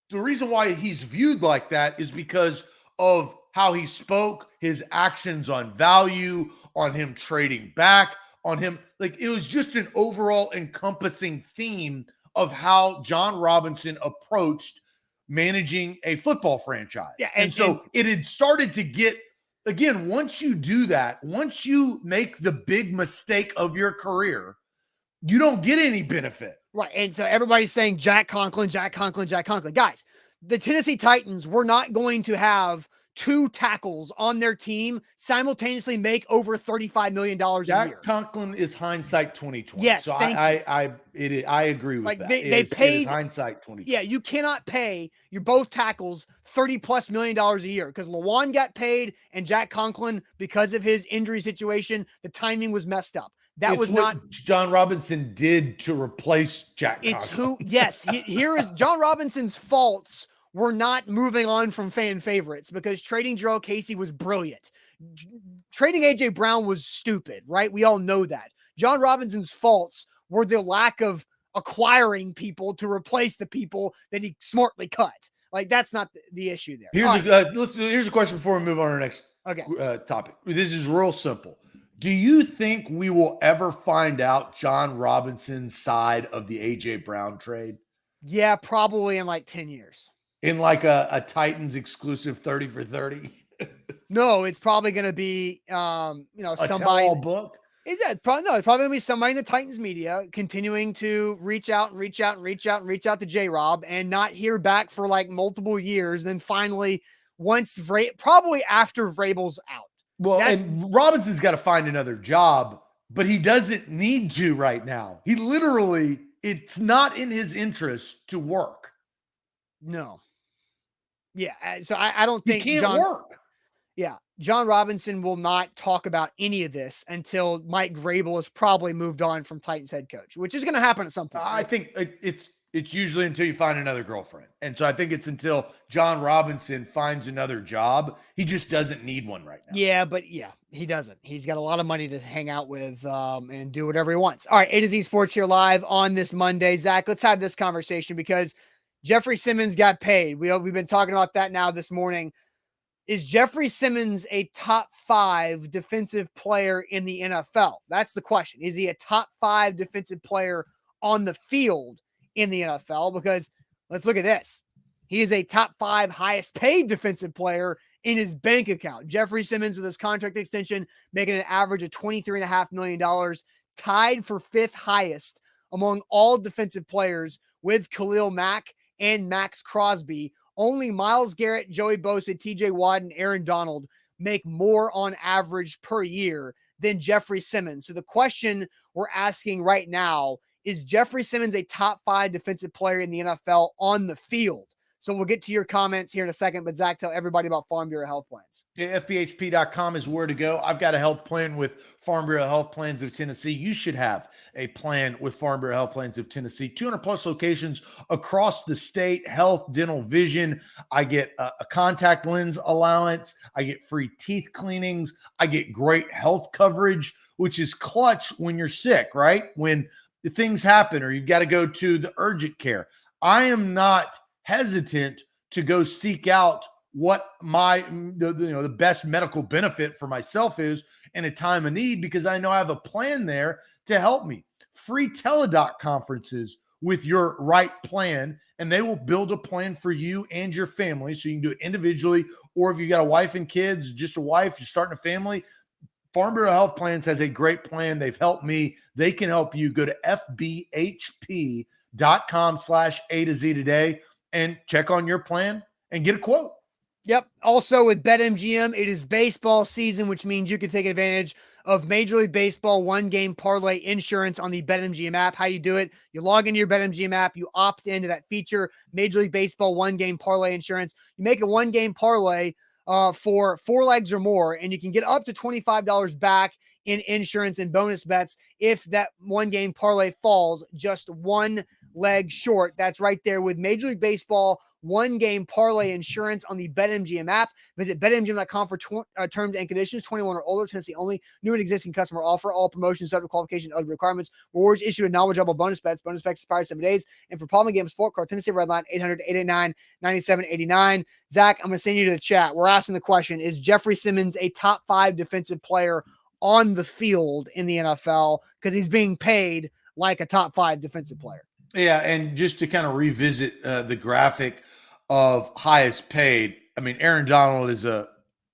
the reason why he's viewed like that is because of how he spoke, his actions on value, on him trading back, on him. Like, it was just an overall encompassing theme of how John Robinson approached managing a football franchise. Yeah, and so it had started to get, again, once you do that, once you make the big mistake of your career, you don't get any benefit. Right. And so everybody's saying Jack Conklin. Guys, the Tennessee Titans were not going to have 2 tackles on their team simultaneously make over $35 million a year. Jack Conklin is hindsight 2020. Yes, so I agree with like that. They paid hindsight 2020. Yeah, you cannot pay your both tackles $30+ million a year because Lawan got paid and Jack Conklin, because of his injury situation, the timing was messed up. That was not John Robinson did to replace Jack Conklin. Here is John Robinson's faults were not moving on from fan favorites, because trading Jarrell Casey was brilliant. Trading AJ Brown was stupid, right? We all know that. John Robinson's faults were the lack of acquiring people to replace the people that he smartly cut. Like, that's not the issue there. Here's a question before we move on to our next topic. This is real simple. Do you think we will ever find out John Robinson's side of the AJ Brown trade? Yeah, probably in like 10 years. In like a Titans exclusive 30 for 30? No, it's probably going to be, somebody. Tell-all book? It's probably going to be somebody in the Titans media continuing to reach out to J-Rob and not hear back for like multiple years. Then finally, probably after Vrabel's out. Well, and Robinson's got to find another job, but he doesn't need to right now. He literally, it's not in his interest to work. No. Yeah. So I don't think he can't work. Yeah. John Robinson will not talk about any of this until Mike Vrabel has probably moved on from Titans head coach, which is going to happen at some point. I think it's usually until you find another girlfriend. And so I think it's until John Robinson finds another job. He just doesn't need one right now. Yeah, but he doesn't. He's got a lot of money to hang out with and do whatever he wants. All right, A to Z Sports here live on this Monday. Zach, let's have this conversation because Jeffery Simmons got paid. We've been talking about that now this morning. Is Jeffery Simmons a top 5 defensive player in the NFL? That's the question. Is he a top 5 defensive player on the field in the NFL? Because let's look at this. He is a top 5 highest paid defensive player in his bank account. Jeffery Simmons with his contract extension making an average of $23.5 million, tied for 5th highest among all defensive players with Khalil Mack and Max Crosby. Only Myles Garrett, Joey Bosa, TJ Watt, and Aaron Donald make more on average per year than Jeffery Simmons. So the question we're asking right now is Jeffery Simmons a top 5 defensive player in the NFL on the field? So we'll get to your comments here in a second, but Zach, tell everybody about Farm Bureau Health Plans. Yeah, FBHP.com is where to go. I've got a health plan with Farm Bureau Health Plans of Tennessee. You should have a plan with Farm Bureau Health Plans of Tennessee. 200 plus locations across the state, health, dental, vision. I get a contact lens allowance. I get free teeth cleanings. I get great health coverage, which is clutch when you're sick, right? When things happen or you've got to go to the urgent care. I am not hesitant to go seek out what the best medical benefit for myself is in a time of need, because I know I have a plan there to help me. Free teledoc conferences with your right plan, and they will build a plan for you and your family so you can do it individually, or if you got a wife and kids, just a wife, you're starting a family. Farm Bureau Health Plans has a great plan. They've helped me. They can help you. Go to fbhp.com/A to Z today and check on your plan and get a quote. Yep. Also with BetMGM, it is baseball season, which means you can take advantage of Major League Baseball one-game parlay insurance on the BetMGM app. How you do it? You log into your BetMGM app. You opt into that feature, Major League Baseball one-game parlay insurance. You make a one-game parlay for 4 legs or more, and you can get up to $25 back in insurance and bonus bets if that 1-game parlay falls just one leg short. That's right there with Major League Baseball 1-game parlay insurance on the BetMGM app. Visit betmgm.com for terms and conditions. 21 or older, Tennessee only. New and existing customer offer. All promotions subject to qualification and other requirements. Rewards issued in non-withdrawable bonus bets. Bonus bets expire 7 days. And for Palm Game Sport Card, Tennessee Red Line 800-889-9789. Zach, I'm going to send you to the chat. We're asking the question: is Jeffery Simmons a top 5 defensive player on the field in the NFL because he's being paid like a top 5 defensive player? Yeah, and just to kind of revisit the graphic of highest paid, I mean, Aaron Donald is a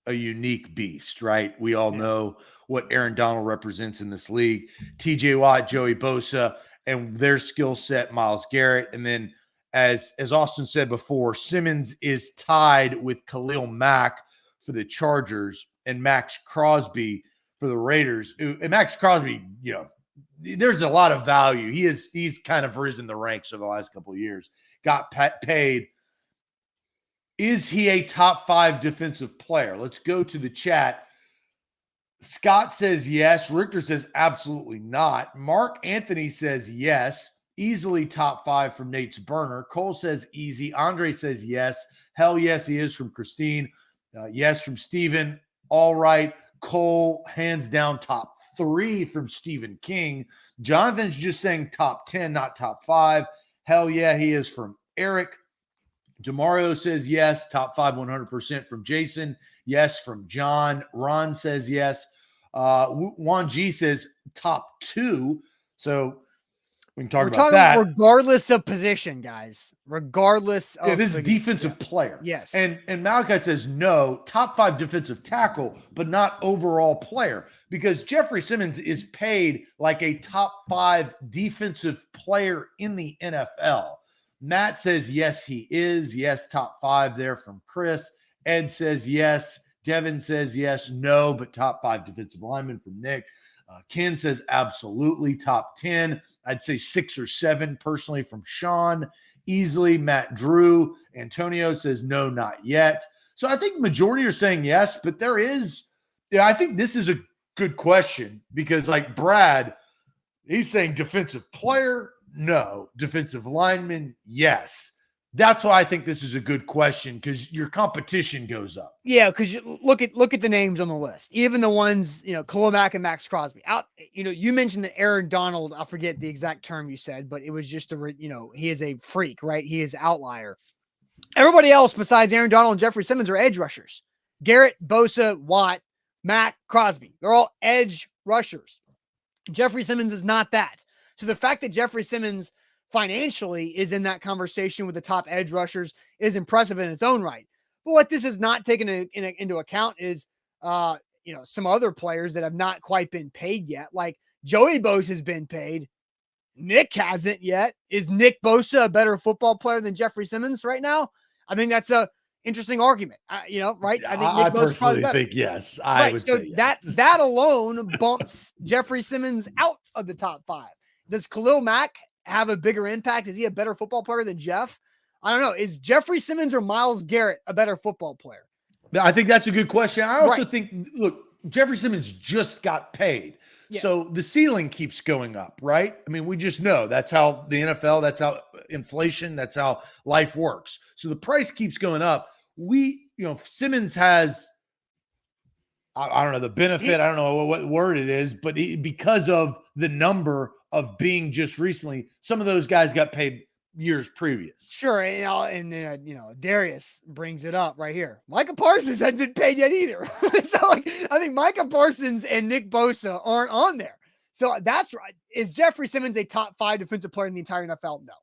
unique beast, right? We all know what Aaron Donald represents in this league. TJ Watt, Joey Bosa, and their skill set, Myles Garrett. And then, as Austin said before, Simmons is tied with Khalil Mack for the Chargers and Max Crosby for the Raiders. And Max Crosby, there's a lot of value. He's kind of risen the ranks over the last couple of years. Got paid. Is he a top 5 defensive player? Let's go to the chat. Scott says yes. Richter says absolutely not. Mark Anthony says yes. Easily top 5 from Nate's burner. Cole says easy. Andre says yes. Hell yes, he is from Christine. Yes from Steven. All right. Cole, hands down, top 3 from Stephen King. Jonathan's just saying top 10, not top 5. Hell yeah, he is from Eric. Demario says yes. Top 5, 100% from Jason. Yes from John. Ron says yes. Juan G says top 2. So we can talk about that. Regardless of position, guys. Regardless of this is defensive player. Yes. And Malachi says no, top 5 defensive tackle, but not overall player, because Jeffery Simmons is paid like a top 5 defensive player in the NFL. Matt says yes, he is. Yes, top 5 there from Chris. Ed says yes. Devin says yes, no, but top 5 defensive lineman from Nick. Ken says absolutely top 10. I'd say 6 or 7 personally from Sean. Easily Matt Drew. Antonio says no, not yet. So I think majority are saying yes, but there is, I think this is a good question because like Brad, he's saying defensive player, no. Defensive lineman, yes. That's why I think this is a good question because your competition goes up. Yeah, because you look at the names on the list, even the ones, Khalil Mack and Max Crosby. Out, you mentioned that Aaron Donald, I forget the exact term you said, but it was just he is a freak, right? He is an outlier. Everybody else besides Aaron Donald and Jeffery Simmons are edge rushers. Garrett, Bosa, Watt, Mack, Crosby. They're all edge rushers. Jeffery Simmons is not that. So the fact that Jeffery Simmons financially is in that conversation with the top edge rushers is impressive in its own right. But what this is not taken into account is, some other players that have not quite been paid yet. Like Joey Bosa has been paid. Nick hasn't yet. Is Nick Bosa a better football player than Jeffery Simmons right now? I think that's a interesting argument. Right? I think Nick Bosa probably better. Think yes. I would say yes. That alone bumps Jeffery Simmons out of the top 5. Does Khalil Mack have a bigger impact? Is he a better football player than Jeff? I don't know. Is Jeffery Simmons or Myles Garrett a better football player? I think that's a good question. I also think, look, Jeffery Simmons just got paid. Yes. So the ceiling keeps going up, right? I mean, we just know that's how the NFL, that's how inflation, that's how life works. So the price keeps going up. Simmons has, I don't know the benefit. I don't know what word it is, but because of the number of being just recently, some of those guys got paid years previous. Sure. And Darius brings it up right here. Micah Parsons hadn't been paid yet either. So I think Micah Parsons and Nick Bosa aren't on there. So that's right. Is Jeffery Simmons a top 5 defensive player in the entire NFL? No,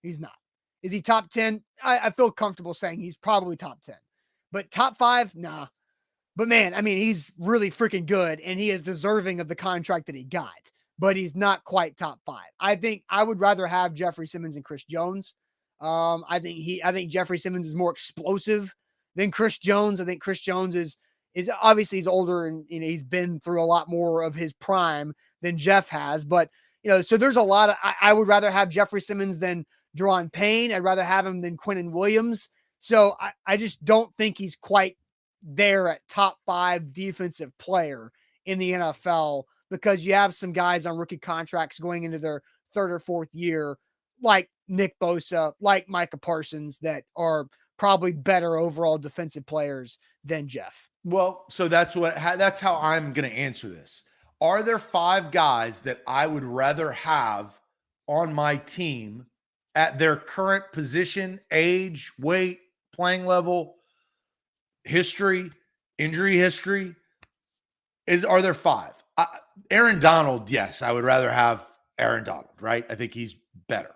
he's not. Is he top 10? I feel comfortable saying he's probably top 10, but top 5? Nah. But man, I mean, he's really freaking good and he is deserving of the contract that he got, but he's not quite top 5. I think I would rather have Jeffery Simmons and Chris Jones. I think Jeffery Simmons is more explosive than Chris Jones. I think Chris Jones is obviously he's older and he's been through a lot more of his prime than Jeff has, but so there's a lot of, I would rather have Jeffery Simmons than Deron Payne. I'd rather have him than Quinnen Williams. So I just don't think he's quite there at top 5 defensive player in the NFL because you have some guys on rookie contracts going into their third or fourth year, like Nick Bosa, like Micah Parsons, that are probably better overall defensive players than Jeff. Well, so that's how I'm going to answer this. Are there 5 guys that I would rather have on my team at their current position, age, weight, playing level, history, injury history? Are there 5? Aaron Donald, yes, I would rather have Aaron Donald, right? I think he's better.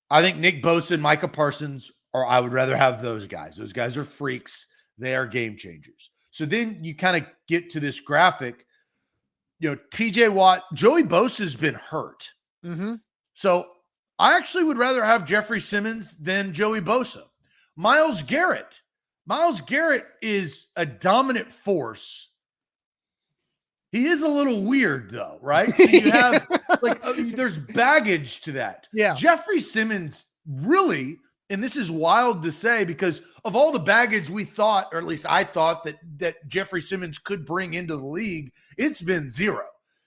I think Nick Bosa and Micah Parsons, or I would rather have those guys. Those guys are freaks. They are game changers. So then you kind of get to this graphic. TJ Watt, Joey Bosa's been hurt. Mm-hmm. So I actually would rather have Jeffery Simmons than Joey Bosa. Myles Garrett is a dominant force. He is a little weird though, right? So you have there's baggage to that. Yeah. Jeffery Simmons really, and this is wild to say because of all the baggage we thought, or at least I thought that Jeffery Simmons could bring into the league, it's been zero.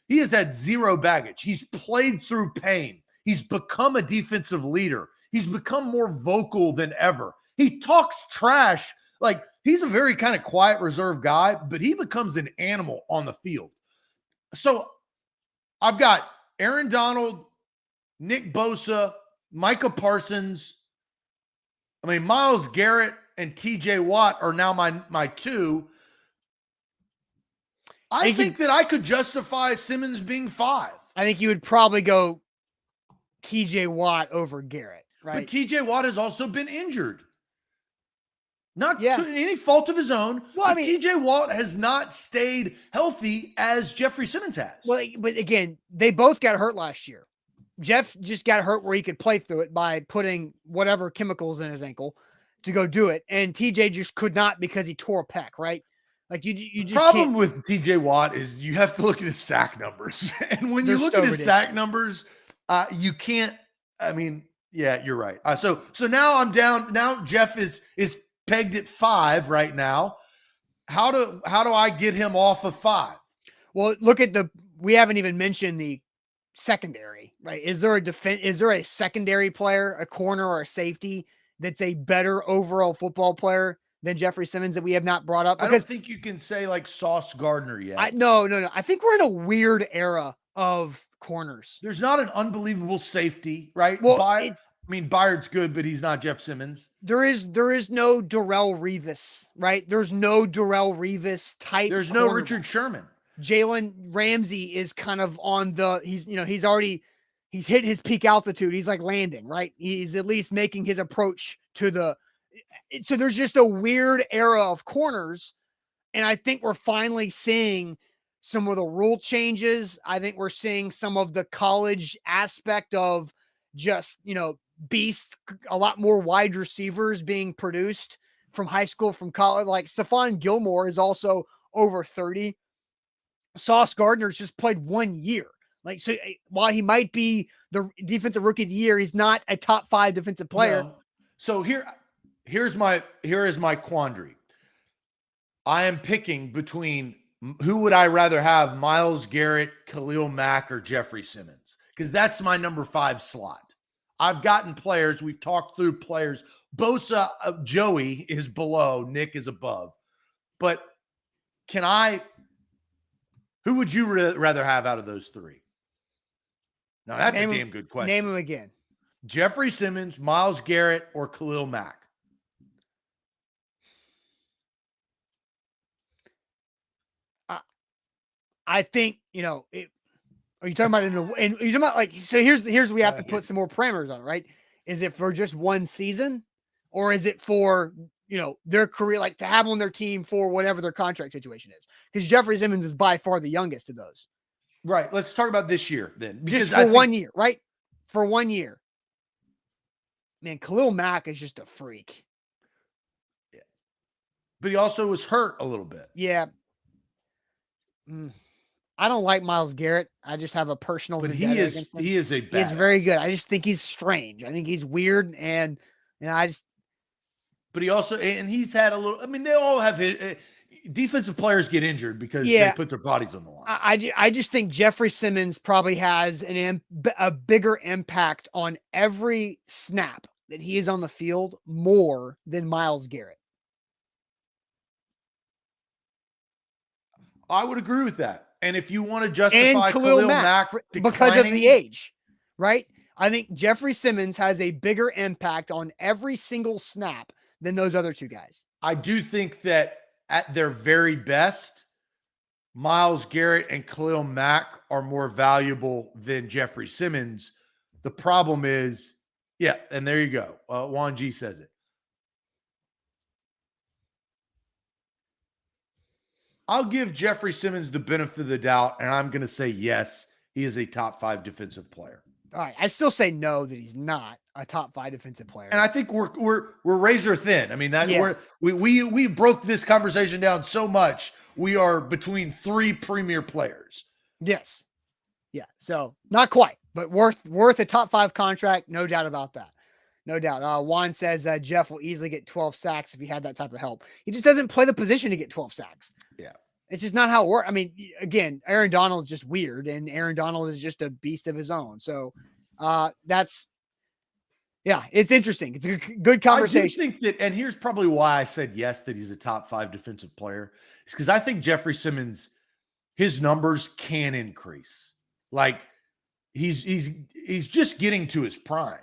He has had zero baggage. He's played through pain. He's become a defensive leader. He's become more vocal than ever. He talks trash. Like, he's a very kind of quiet, reserved guy, but he becomes an animal on the field. So I've got Aaron Donald, Nick Bosa, Micah Parsons. Myles Garrett and TJ Watt are now my 2. I think that I could justify Simmons being 5. I think you would probably go TJ Watt over Garrett, right? But TJ Watt has also been injured. Not to any fault of his own. Well, TJ Watt has not stayed healthy as Jeffery Simmons has. Well, but again, they both got hurt last year. Jeff just got hurt where he could play through it by putting whatever chemicals in his ankle to go do it. And TJ just could not because he tore a pec, right? Like you just problem with TJ Watt is you have to look at his sack numbers. And when you look at his sack numbers, you can't, yeah, you're right. So now I'm down. Now Jeff is pegged at 5 right now. How do I get him off of 5? Well, look at we haven't even mentioned the secondary, right? Is there a secondary player, a corner or a safety that's a better overall football player than Jeffery Simmons that we have not brought up? Because I don't think you can say like Sauce Gardner yet. No. I think we're in a weird era of corners. There's not an unbelievable safety, right? Well, Byard's good, but he's not Jeff Simmons. There is no Darrelle Revis, right? There's no Darrelle Revis type. There's no Richard Sherman. Jalen Ramsey is kind of on he's hit his peak altitude. He's like landing, right? He's at least making his approach to so there's just a weird era of corners. And I think we're finally seeing some of the rule changes. I think we're seeing some of the college aspect of just, beast, a lot more wide receivers being produced from high school, from college. Like Stephon Gilmore is also over 30. Sauce Gardner's just played 1 year. Like, so while he might be the defensive rookie of the year, he's not a top 5 defensive player. No. So here is my quandary. I am picking between who would I rather have, Myles Garrett, Khalil Mack, or Jeffery Simmons? Because that's my number 5 slot. I've gotten players. We've talked through players. Bosa, Joey is below. Nick is above. But who would you rather have out of those 3? Now, that's a damn good question. Name them again. Jeffery Simmons, Myles Garrett, or Khalil Mack? I think, are you talking about and you're talking about like, so here's we have to put some more parameters on it, right? Is it for just one season, or is it for, their career, like to have on their team for whatever their contract situation is? Because Jeffery Simmons is by far the youngest of those. Right. Let's talk about this year then. Just for 1 year, right? For 1 year. Man, Khalil Mack is just a freak. Yeah. But he also was hurt a little bit. Yeah. I don't like Myles Garrett. I just have a personal vendetta against him. He is a badass. He's very good. I just think he's strange. I think he's weird, and I just. But he also, and he's had a little. They all have his. defensive players get injured because they Yeah. put their bodies on the line. I just think Jeffery Simmons probably has a bigger impact on every snap that he is on the field more than Myles Garrett. I would agree with that. And if you want to And justify Khalil Khalil Mack Mack because of the declining, age, right? I think Jeffery Simmons has a bigger impact on every single snap than those other two guys. I do think that at their very best, Myles Garrett and Khalil Mack are more valuable than Jeffery Simmons. The problem is, yeah, and there you go. Juan G says it. I'll give Jeffery Simmons the benefit of the doubt, and I'm going to say yes, he is a top 5 defensive player. All right, I still say no that he's not a top 5 defensive player. And I think we're razor thin. I mean that Yeah. we broke this conversation down so much. We are between 3 premier players. Yes. Yeah. So not quite, but worth a top 5 contract. No doubt about that. No doubt. Juan says Jeff will easily get 12 sacks if he had that type of help. He just doesn't play the position to get 12 sacks. Yeah. It's just not how it works. I mean, again, Aaron Donald is just weird, and Aaron Donald is just a beast of his own. So it's interesting. It's a good conversation. I do think that, and here's probably why I said yes, that he's a top 5 defensive player. It's because I think Jeffery Simmons, his numbers can increase. Like he's just getting to his prime.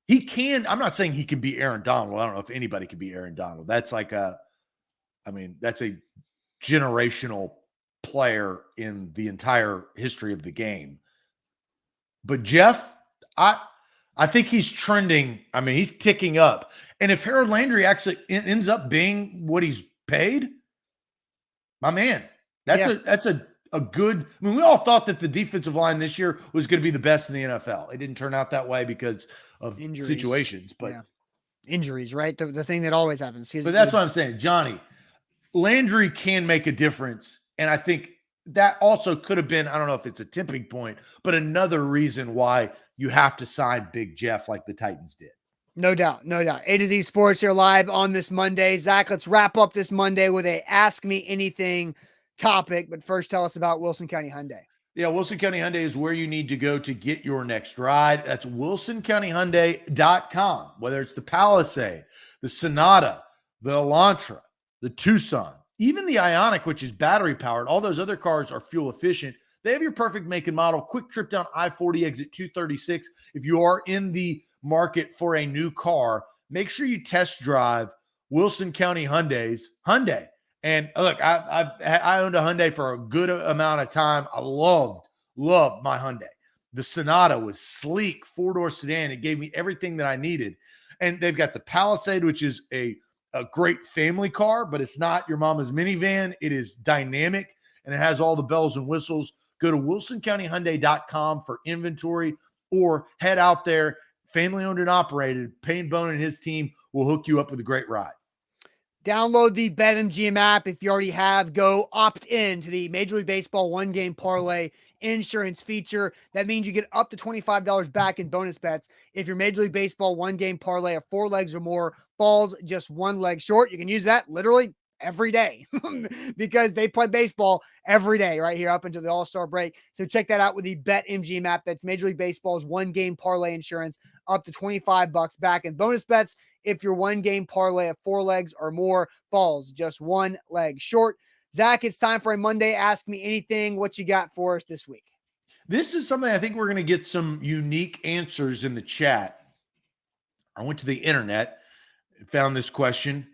He can. I'm not saying he can be Aaron Donald. I don't know if anybody can be Aaron Donald. That's that's a generational player in the entire history of the game. But Jeff, I think he's trending. I mean, he's ticking up. And if Harold Landry actually ends up being what he's paid, my man, that's a good. I mean, we all thought that the defensive line this year was going to be the best in the NFL. It didn't turn out that way because of injuries, situations, but injuries, right? The thing that always happens. But that's what I'm saying, Johnny. Landry can make a difference, and I think that also could have been, I don't know if it's a tipping point, but another reason why you have to sign Big Jeff like the Titans did. No doubt. No doubt. A to Z Sports here live on this Monday. Zach, let's wrap up this Monday with a Ask Me Anything topic. But first, tell us about Wilson County Hyundai. Yeah, Wilson County Hyundai is where you need to go to get your next ride. That's wilsoncountyhyundai.com. Whether it's the Palisade, the Sonata, the Elantra, the Tucson, even the Ioniq, which is battery powered, all those other cars are fuel efficient. They have your perfect make and model. Quick trip down I-40 exit 236. If you are in the market for a new car, make sure you test drive Wilson County Hyundai's Hyundai. And look, I owned a Hyundai for a good amount of time. I loved my Hyundai. The Sonata was sleek, 4-door sedan. It gave me everything that I needed. And they've got the Palisade, which is a great family car, but it's not your mama's minivan. It is dynamic, and it has all the bells and whistles. Go to wilsoncountyhyundai.com for inventory, or head out there, family owned and operated. Payne Bone and his team will hook you up with a great ride. Download the BetMGM app. If you already have, go opt in to the Major League Baseball one-game parlay insurance feature. That means you get up to $25 back in bonus bets if your Major League Baseball one-game parlay of 4 legs or more falls just 1 leg short. You can use that literally every day because they play baseball every day right here up until the All-Star break. So check that out with the BetMGM app. That's Major League Baseball's one-game parlay insurance, up to $25 back in bonus bets if your one-game parlay of 4 legs or more falls just 1 leg short. Zach, it's time for a Monday Ask Me Anything. What you got for us this week? This is something I think we're going to get some unique answers in the chat. I went to the internet and found this question.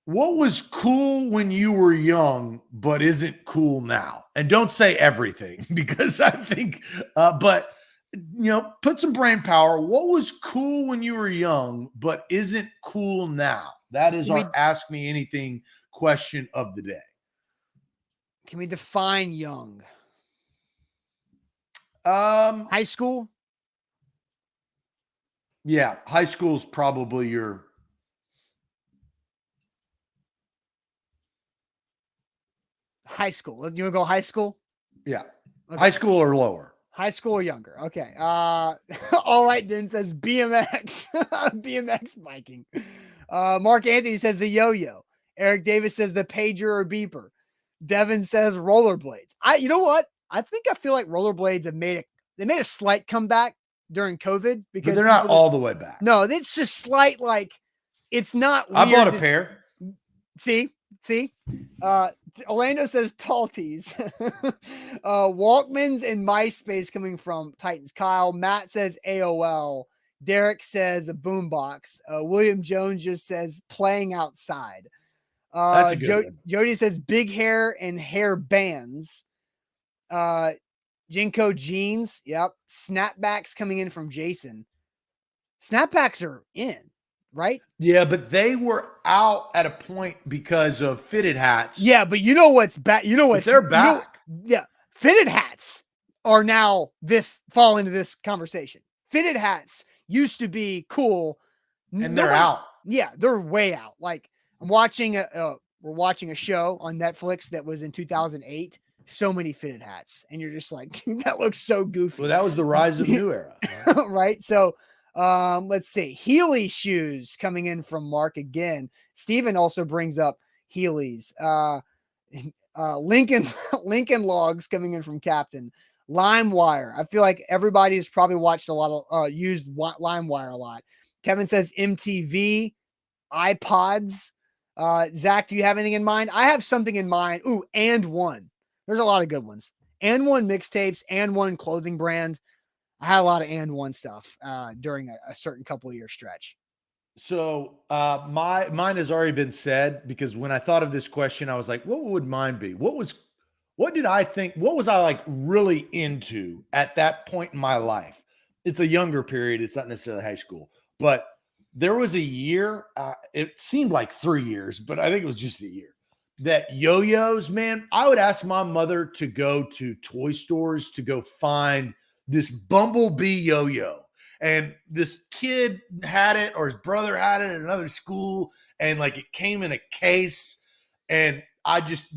What was cool when you were young, but isn't cool now? And don't say everything, because I think, but put some brain power. What was cool when you were young, but isn't cool now? That is our Ask Me Anything question of the day. Can we define young? High school? Yeah, high school is probably your. High school. You want to go high school? Yeah. Okay. High school or lower. High school or younger. Okay. All right. Den says BMX. BMX biking. Mark Anthony says the yo-yo. Eric Davis says the pager or beeper. Devin says rollerblades. You know what? I feel like rollerblades have made a slight comeback during COVID because but they're not all the way back. No, it's just slight, like it's not weird. I bought a pair. See, Orlando says Talties. Walkmans and MySpace coming from Titans. Kyle. Matt says AOL. Derek says a boombox. William Jones just says playing outside. That's a good one. Jody says big hair and hair bands. Jinko jeans. Yep. Snapbacks coming in from Jason. Snapbacks are in, right? Yeah, but they were out at a point because of fitted hats. Yeah, but you know what's back? You know what's they're back. Yeah, fitted hats are now fall into this conversation. Fitted hats used to be cool, and they're out. Yeah, they're way out. Like we're watching a show on Netflix that was in 2008. So many fitted hats, and you're just like, that looks so goofy. Well, that was the rise of new era, right? So. Let's see. Healy shoes coming in from Mark again. Steven also brings up Heelys. Lincoln logs coming in from Captain. LimeWire. I feel like everybody's probably watched a lot of used LimeWire a lot. Kevin says MTV, iPods. Zach, do you have anything in mind? I have something in mind. Ooh, And One. There's a lot of good ones. And One mixtapes, And One clothing brand. I had a lot of And One stuff during a certain couple of year stretch. So mine has already been said, because when I thought of this question, I was like, what would mine be? What did I think? What was I like really into at that point in my life? It's a younger period. It's not necessarily high school, but there was a year, it seemed like 3 years, but I think it was just a year, that yo-yos, man, I would ask my mother to go to toy stores to go find this bumblebee yo-yo, and this kid had it, or his brother had it at another school, and like it came in a case, and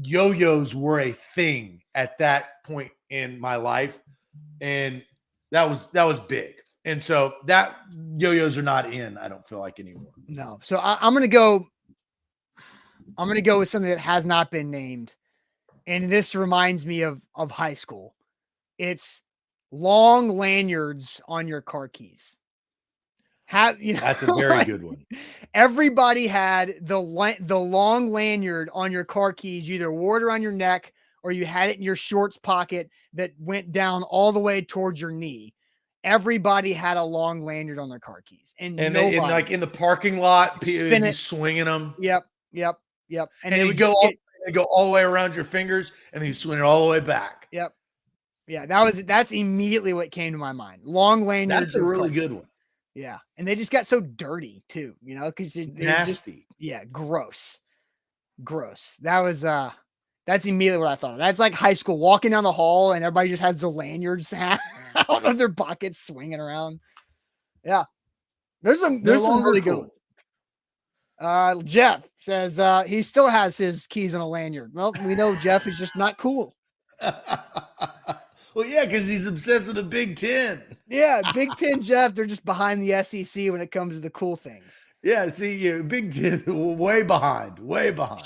yo-yos were a thing at that point in my life, and that was big. And so that yo-yos are not in, I don't feel like, anymore. No. So I'm gonna go with something that has not been named, and this reminds me of high school. It's long lanyards on your car keys. That's a very good one. Everybody had the long lanyard on your car keys. You either wore it around your neck or you had it in your shorts pocket that went down all the way towards your knee. Everybody had a long lanyard on their car keys, and they, like in the parking lot, people swinging them. Yep. And they would go all the way around your fingers, and then you swing it all the way back. Yep. Yeah, that's immediately what came to my mind. Long lanyards. That's a really good one. Yeah, and they just got so dirty too, because nasty. Gross. That was that's immediately what I thought of. That's like high school, walking down the hall and everybody just has their lanyards out of their pockets swinging around. Yeah, there's some really good ones. Jeff says he still has his keys on a lanyard. Well, we know Jeff is just not cool. Well, yeah, because he's obsessed with the Big Ten. Yeah, Big Ten Jeff, they're just behind the SEC when it comes to the cool things. Yeah, see, Big Ten, way behind.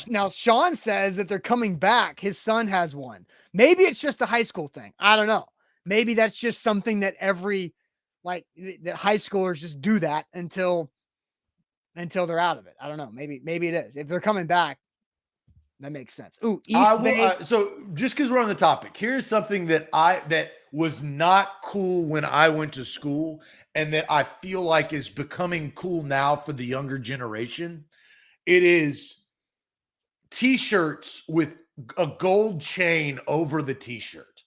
Now, Sean says that they're coming back. His son has one. Maybe it's just a high school thing. I don't know. Maybe that's just something that that high schoolers just do that until they're out of it. I don't know. Maybe it is. If they're coming back, that makes sense. Ooh, East Bay. So just because we're on the topic, here's something that was not cool when I went to school, and that I feel like is becoming cool now for the younger generation. It is t-shirts with a gold chain over the t-shirt.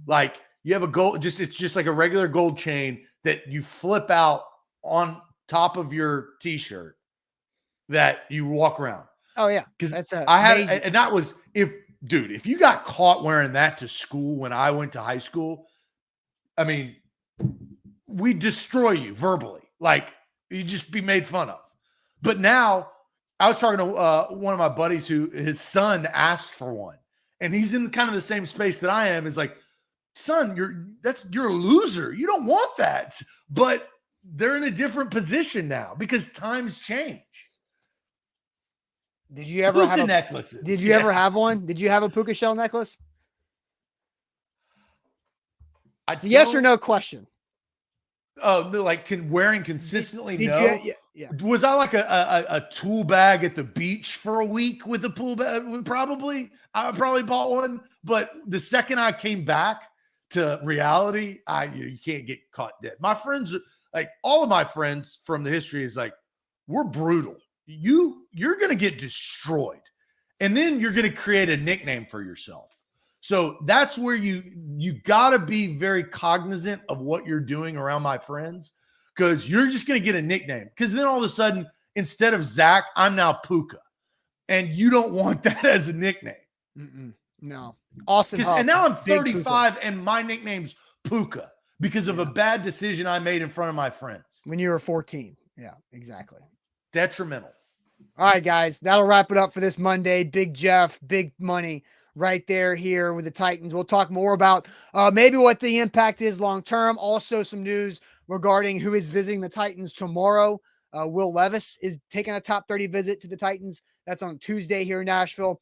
Like you have it's just like a regular gold chain that you flip out on top of your t-shirt that you walk around. Oh yeah, because and that was if you got caught wearing that to school when I went to high school, I mean, we destroy you verbally, like you just be made fun of. But now, I was talking to one of my buddies who his son asked for one, and he's in kind of the same space that I am. Is like, son, you're a loser. You don't want that. But they're in a different position now because times change. Did you ever Puka have necklaces. Did you ever have one? Did you have a puka shell necklace? Yes or no question. Oh, like wearing consistently? Did no. Yeah. Was I like a tool bag at the beach for a week with a pool bag? Probably. I probably bought one. But the second I came back to reality, you can't get caught dead. My friends, like all of my friends from the history, is like, we're brutal. You're gonna get destroyed, and then you're gonna create a nickname for yourself. So that's where you got to be very cognizant of what you're doing around my friends, because you're just going to get a nickname. Because then all of a sudden, instead of Zach, I'm now Puka, and you don't want that as a nickname. No, Austin. And now I'm 35, and my nickname's Puka because of a bad decision I made in front of my friends when you were 14. Yeah, exactly. Detrimental. All right, guys, that'll wrap it up for this Monday. Big Jeff, big money right there here with the Titans. We'll talk more about maybe what the impact is long term. Also, some news regarding who is visiting the Titans tomorrow. Will Levis is taking a top 30 visit to the Titans. That's on Tuesday here in Nashville.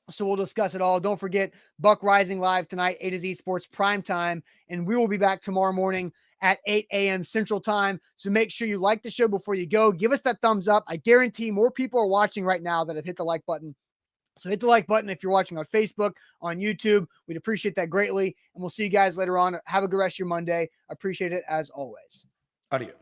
So we'll discuss it all. Don't forget, Buck Rising live tonight, A to Z Sports Prime Time. And we will be back tomorrow morning at 8 a.m. Central Time. So make sure you like the show before you go. Give us that thumbs up. I guarantee more people are watching right now that have hit the like button. So hit the like button if you're watching on Facebook, on YouTube. We'd appreciate that greatly. And we'll see you guys later on. Have a good rest of your Monday. Appreciate it as always. Adios.